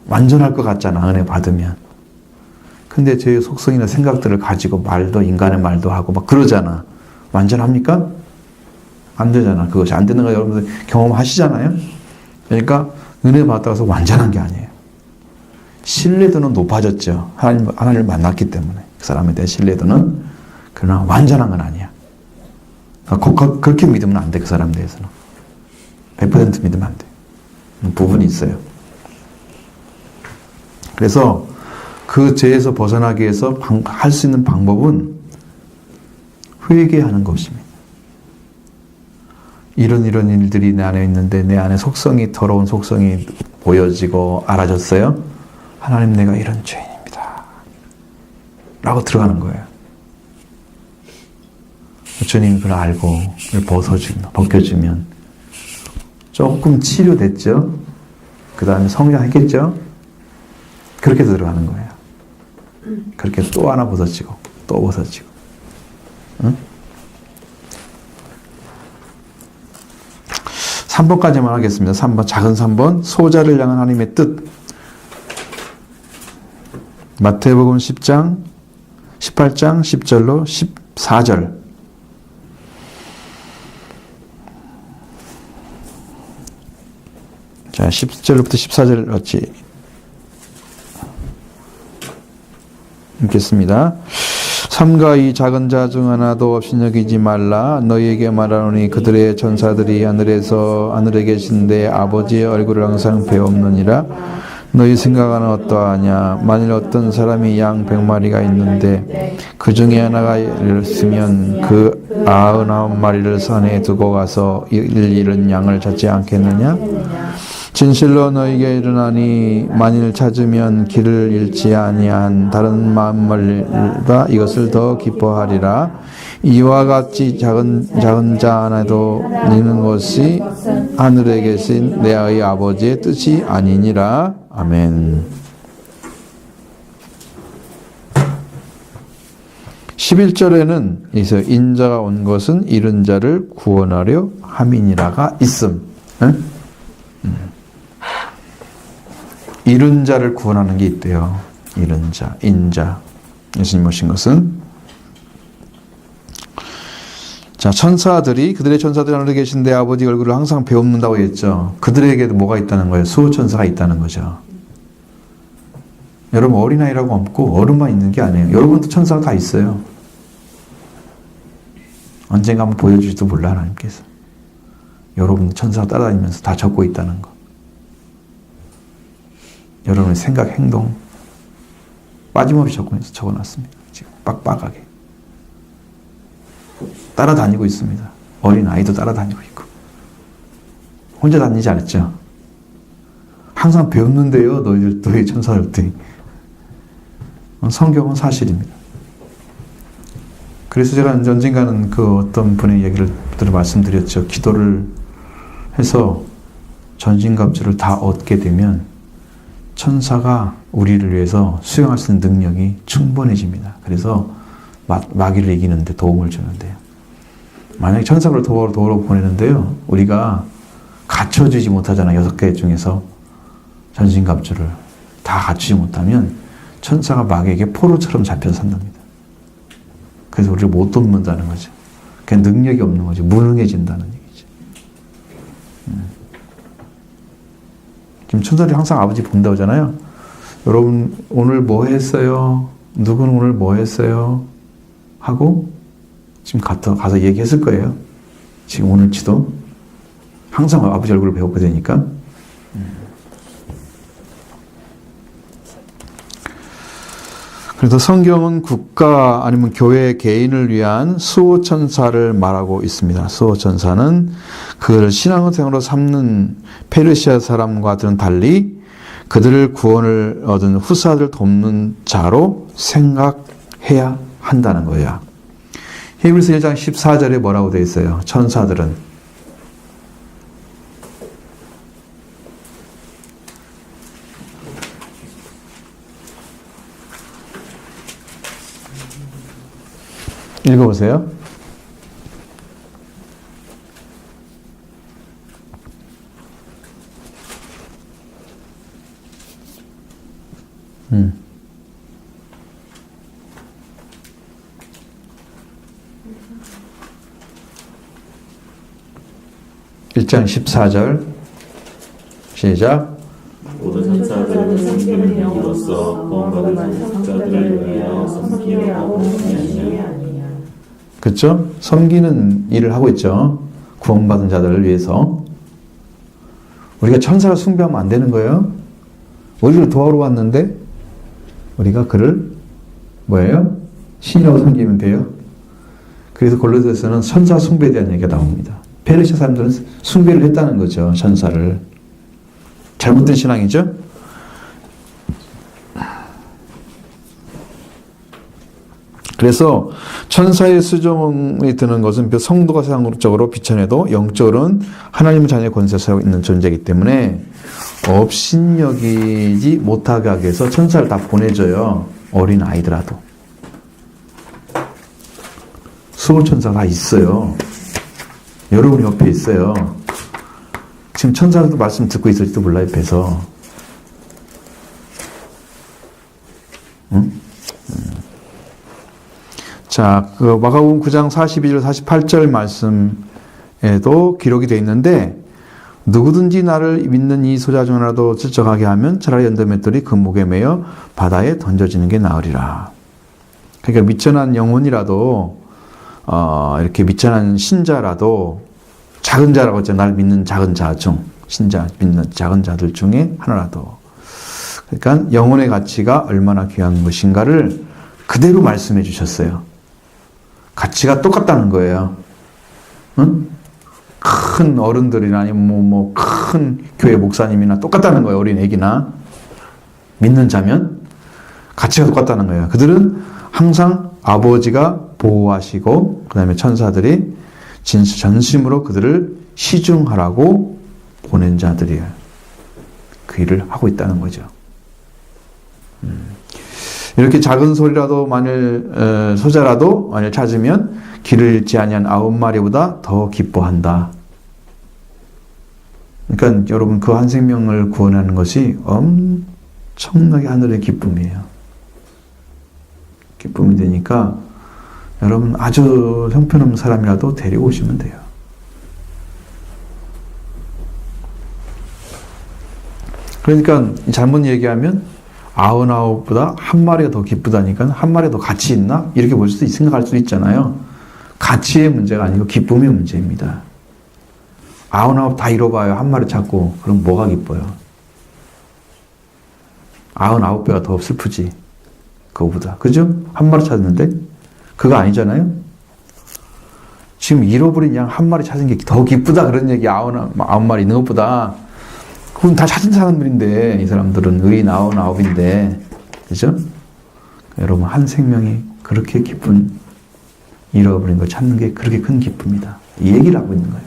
완전할 것 같잖아, 은혜 받으면. 근데 죄의 속성이나 생각들을 가지고 인간의 말도 하고 막 그러잖아. 완전합니까? 안 되잖아. 그것이 안 되는 거 여러분들 경험하시잖아요. 그러니까 은혜 받아서 완전한 게 아니에요. 신뢰도는 높아졌죠. 하나님을 만났기 때문에. 그 사람에 대한 신뢰도는. 그러나 완전한 건 아니야. 그렇게 믿으면 안 돼. 그 사람에 대해서는. 100% 믿으면 안 돼. 부분이 있어요. 그래서 그 죄에서 벗어나기 위해서 할 수 있는 방법은 회개하는 것입니다. 이런 일들이 내 안에 있는데 내 안에 더러운 속성이 보여지고 알아졌어요? 하나님, 내가 이런 죄인입니다. 라고 들어가는 거예요. 주님이 그걸 알고 벗겨주면 조금 치료됐죠? 그 다음에 성장했겠죠? 그렇게 들어가는 거예요. 그렇게 또 하나 벗어지고 또 벗어지고. 응? 3번까지만 하겠습니다. 3번, 작은 3번. 소자를 향한 하나님의 뜻. 마태복음 18장 10절로 14절. 자, 자, 10절부터 14절 같이 읽겠습니다. 삼가 이 작은 자 중 하나도 없이 여기지 말라. 너희에게 말하노니 그들의 천사들이 하늘에 계신데 아버지의 얼굴을 항상 배옵느니라. 너희 생각은 어떠하냐? 만일 어떤 사람이 양 100마리가 있는데 그 중에 하나가 잃었으면 그 99마리를 산에 두고 가서 잃은 양을 찾지 않겠느냐? 진실로 너희에게 이르나니 만일 찾으면 길을 잃지 아니한 다른 만물보다 이것을 더 기뻐하리라. 이와 같이 작은 자 하나도 있는 것이 하늘에 계신 내 아버지의 뜻이 아니니라. 아멘. 11절에는 여기서 인자가 온 것은 잃은 자를 구원하려 함이니라가 있음. 응? 잃은 자를 구원하는 게 있대요. 잃은 자, 인자. 예수님 오신 것은. 자, 그들의 천사들이 하늘에 계신데 아버지 얼굴을 항상 배웁는다고 했죠. 그들에게도 뭐가 있다는 거예요? 수호천사가 있다는 거죠. 여러분 어린아이라고 없고 어른만 있는 게 아니에요. 여러분도 천사가 다 있어요. 언젠가 한번 보여주지도 몰라 하나님께서. 여러분 천사가 따라다니면서 다 적고 있다는 거. 여러분의 생각, 행동 빠짐없이 적어놨습니다. 지금 빡빡하게 따라다니고 있습니다. 어린 아이도 따라다니고 있고 혼자 다니지 않았죠. 항상 배웠는데요. 너희 천사들이. 성경은 사실입니다. 그래서 제가 언젠가는 그 어떤 분의 얘기를 말씀드렸죠. 기도를 해서 전신갑주를 다 얻게 되면 천사가 우리를 위해서 수행할 수 있는 능력이 충분해집니다. 그래서 마귀를 이기는데 도움을 주는데요. 만약에 천사를 도우러 보내는데요. 우리가 갖춰주지 못하잖아요. 6개 중에서 전신갑주를 다 갖추지 못하면 천사가 마귀에게 포로처럼 잡혀서 산답니다. 그래서 우리를 못 돕는다는 거죠. 그냥 능력이 없는 거죠. 무능해진다는 얘기죠. 지금 천사들이 항상 아버지 본다고 하잖아요. 여러분 오늘 뭐 했어요? 누구는 오늘 뭐 했어요? 하고 지금 가서 얘기했을 거예요. 지금 오늘치도 항상 아버지 얼굴을 배우게 되니까. 그래서 성경은 국가 아니면 교회 개인을 위한 수호천사를 말하고 있습니다. 수호천사는 그를 신앙생활로 삼는 페르시아 사람과는 달리 그들을 구원을 얻은 후사들 돕는 자로 생각해야 한다는 거야. 히브리서 1장 14절에 뭐라고 되어 있어요? 천사들은 읽어보세요. 음. 1장 14절 시작. 모든 천사들은 성기를 이루어서 구원받은 자들을 위하여 섬기려 하고 아니하느냐. 그렇죠? 섬기는 일을 하고 있죠. 구원받은 자들을 위해서. 우리가 천사를 숭배하면 안 되는 거예요. 우리를 도와러 왔는데 우리가 그를 뭐예요? 신이라고 섬기면 돼요. 그래서 골로새서는 천사 숭배에 대한 얘기가 나옵니다. 페르시아 사람들은 숭배를 했다는 거죠. 천사를. 잘못된 신앙이죠. 그래서 천사의 수종이 드는 것은 성도가 세상적으로 비천해도 영적으로는 하나님의 자녀의 권세를 사고 있는 존재이기 때문에 업신여기지 못하게 하기 위해서 천사를 다 보내줘요. 어린 아이들라도. 수호천사가 다 있어요. 여러분 옆에 있어요. 지금 천사도 말씀 듣고 있을지도 몰라 옆에서. 응? 자, 그 마가복음 9장 42절 48절 말씀에도 기록이 되어 있는데 누구든지 나를 믿는 이 소자 중 하나라도 질적하게 하면 차라리 연도맷돌이 그 목에 매여 바다에 던져지는 게 나으리라. 그러니까 미천한 영혼이라도 이렇게 미천한 신자라도 작은 자라고 했잖아요. 날 믿는 작은 자 중, 신자 믿는 작은 자들 중에 하나라도. 그러니까 영혼의 가치가 얼마나 귀한 것인가를 그대로 말씀해 주셨어요. 가치가 똑같다는 거예요. 응? 큰 어른들이나 아니면 큰 교회 목사님이나 똑같다는 거예요. 어린 애기나. 믿는 자면 가치가 똑같다는 거예요. 그들은 항상 아버지가 보호하시고 그 다음에 천사들이 전심으로 그들을 시중하라고 보낸 자들이에요. 그 일을 하고 있다는 거죠. 이렇게 작은 소리라도 만일 소자라도 만일 찾으면 길을 잃지 아니한 9마리보다 더 기뻐한다. 그러니까 여러분 그 한 생명을 구원하는 것이 엄청나게 하늘의 기쁨이에요. 기쁨이 되니까 여러분 아주 형편없는 사람이라도 데리고 오시면 돼요. 그러니까 잘못 얘기하면 99보다 한 마리가 더 기쁘다니까 한 마리가 더 가치 있나? 이렇게 볼 수도 생각할 수도 있잖아요. 가치의 문제가 아니고 기쁨의 문제입니다. 99 다 잃어봐요. 한 마리 찾고. 그럼 뭐가 기뻐요? 99배가 더 슬프지. 그거보다. 그죠? 한 마리 찾았는데? 그거 아니잖아요? 지금 잃어버린 양 한 마리 찾은 게 더 기쁘다. 그런 얘기 99마리 있는 것보다. 그건 다 찾은 사람들인데, 이 사람들은 의인 99인데. 그죠? 여러분, 한 생명이 그렇게 기쁜, 잃어버린 걸 찾는 게 그렇게 큰 기쁨이다. 이 얘기를 하고 있는 거예요.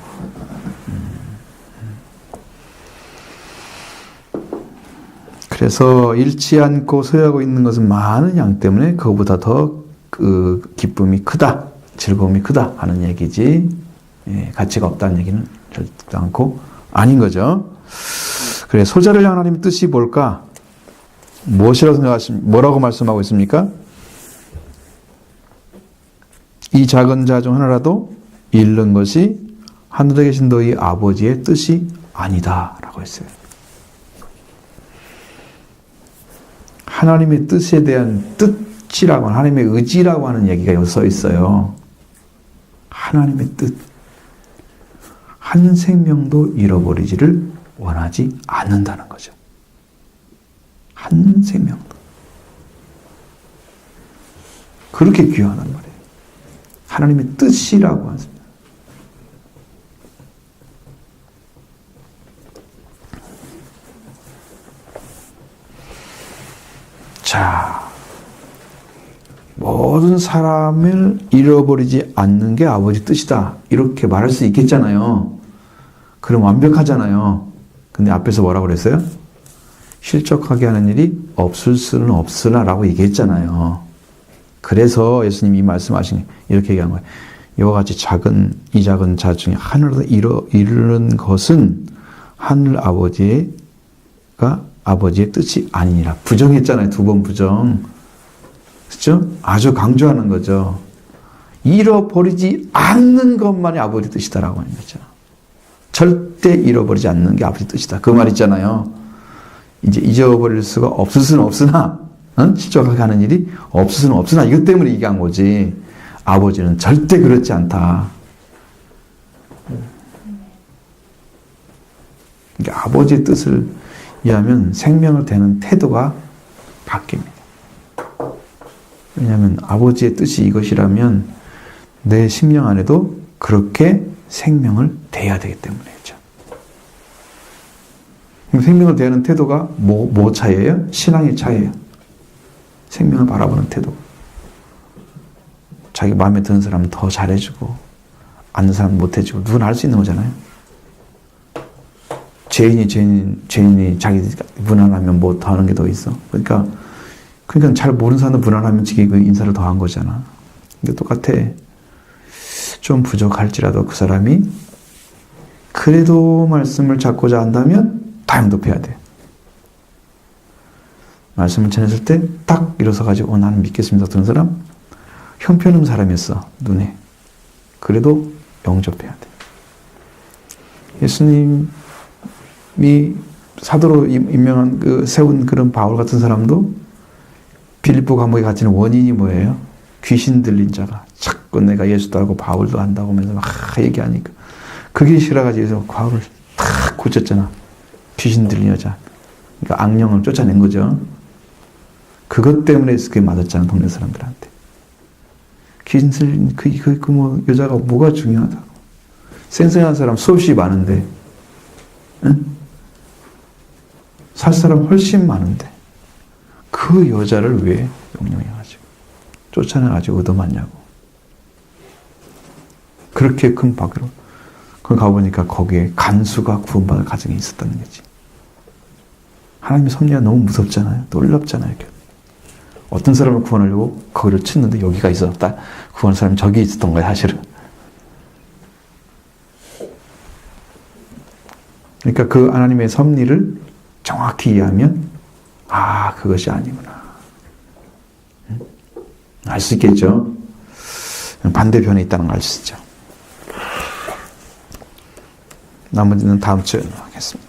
그래서 잃지 않고 소유하고 있는 것은 많은 양 때문에 그거보다 더 그 기쁨이 크다, 즐거움이 크다 하는 얘기지, 가치가 없다는 얘기는 절대 않고 아닌 거죠. 그래, 소자를 향한 하나님의 뜻이 뭘까? 무엇이라고 생각하십니까? 뭐라고 말씀하고 있습니까? 이 작은 자 중 하나라도 잃는 것이 하늘에 계신 너희 아버지의 뜻이 아니다라고 했어요. 하나님의 뜻에 대한 뜻이라고, 하나님의 의지라고 하는 얘기가 여기 써 있어요. 하나님의 뜻. 한 생명도 잃어버리지를 원하지 않는다는 거죠. 한 생명도. 그렇게 귀하단 말이에요. 하나님의 뜻이라고 하십니다. 자, 모든 사람을 잃어버리지 않는 게 아버지 뜻이다. 이렇게 말할 수 있겠잖아요. 그럼 완벽하잖아요. 근데 앞에서 뭐라고 그랬어요? 실족하게 하는 일이 없을 수는 없으나 라고 얘기했잖아요. 그래서 예수님이 이 말씀하신 이렇게 얘기한 거예요. 이와 같이 이 작은 자 중에 하나라도 이르는 것은 하늘 아버지가 아버지의 뜻이 아니니라. 부정했잖아요. 2번 부정. 그렇죠? 아주 강조하는 거죠. 잃어버리지 않는 것만이 아버지 뜻이다라고 하는 거죠. 절대 잃어버리지 않는 게 아버지 뜻이다. 그 말 있잖아요. 이제 잊어버릴 수가 없을 수는 없으나, 실족하게 하는 일이 없을 수는 없으나, 이것 때문에 얘기한 거지. 아버지는 절대 그렇지 않다. 그러니까 아버지의 뜻을 이해하면 생명을 대는 태도가 바뀝니다. 왜냐하면 아버지의 뜻이 이것이라면 내 심령 안에도 그렇게 생명을 대해야 되기 때문이죠. 생명을 대하는 태도가 뭐 차이예요? 신앙의 차이예요. 생명을 바라보는 태도. 자기 마음에 드는 사람은 더 잘해주고 안 드는 사람은 못해주고 누구나 할 수 있는 거잖아요. 죄인이 자기 무난하면 뭐 더 하는 게 더 있어. 그러니까 잘 모르는 사람도 무난하면 지금 그 인사를 더 한 거잖아. 이게 똑같아. 좀 부족할지라도 그 사람이 그래도 말씀을 찾고자 한다면 다 응답해야 돼. 말씀을 전했을 때 딱 일어서 가지고 나는 믿겠습니다. 그런 사람 형편없는 사람이었어. 눈에. 그래도 영접해야 돼. 예수님 사도로 임명한 세운 그런 바울 같은 사람도 빌립보 감옥에 갇히는 원인이 뭐예요? 귀신 들린 자가 자꾸 내가 예수도 하고 바울도 한다고 하면서 막 얘기하니까 그게 싫어가지고 바울을 탁 고쳤잖아. 귀신 들린 여자. 그러니까 악령을 쫓아낸 거죠. 그것 때문에 그게 맞았잖아, 동네 사람들한테. 귀신 들린 뭐 여자가 뭐가 중요하다고. 생생한 사람 수없이 많은데, 응? 살 사람 훨씬 많은데, 그 여자를 왜 용령해가지고, 쫓아내가지고 얻어맞냐고. 그렇게 큰 박으로. 거기 가보니까 거기에 간수가 구원받을 가정이 있었다는 거지. 하나님의 섭리가 너무 무섭잖아요. 놀랍잖아요. 어떤 사람을 구원하려고 거기를 쳤는데 여기가 있었다. 구원할 사람이 저기 있었던 거야, 사실은. 그러니까 그 하나님의 섭리를 정확히 이해하면 그것이 아니구나. 알 수 있겠죠. 반대편에 있다는 걸 알 수 있죠. 나머지는 다음 주에 하겠습니다.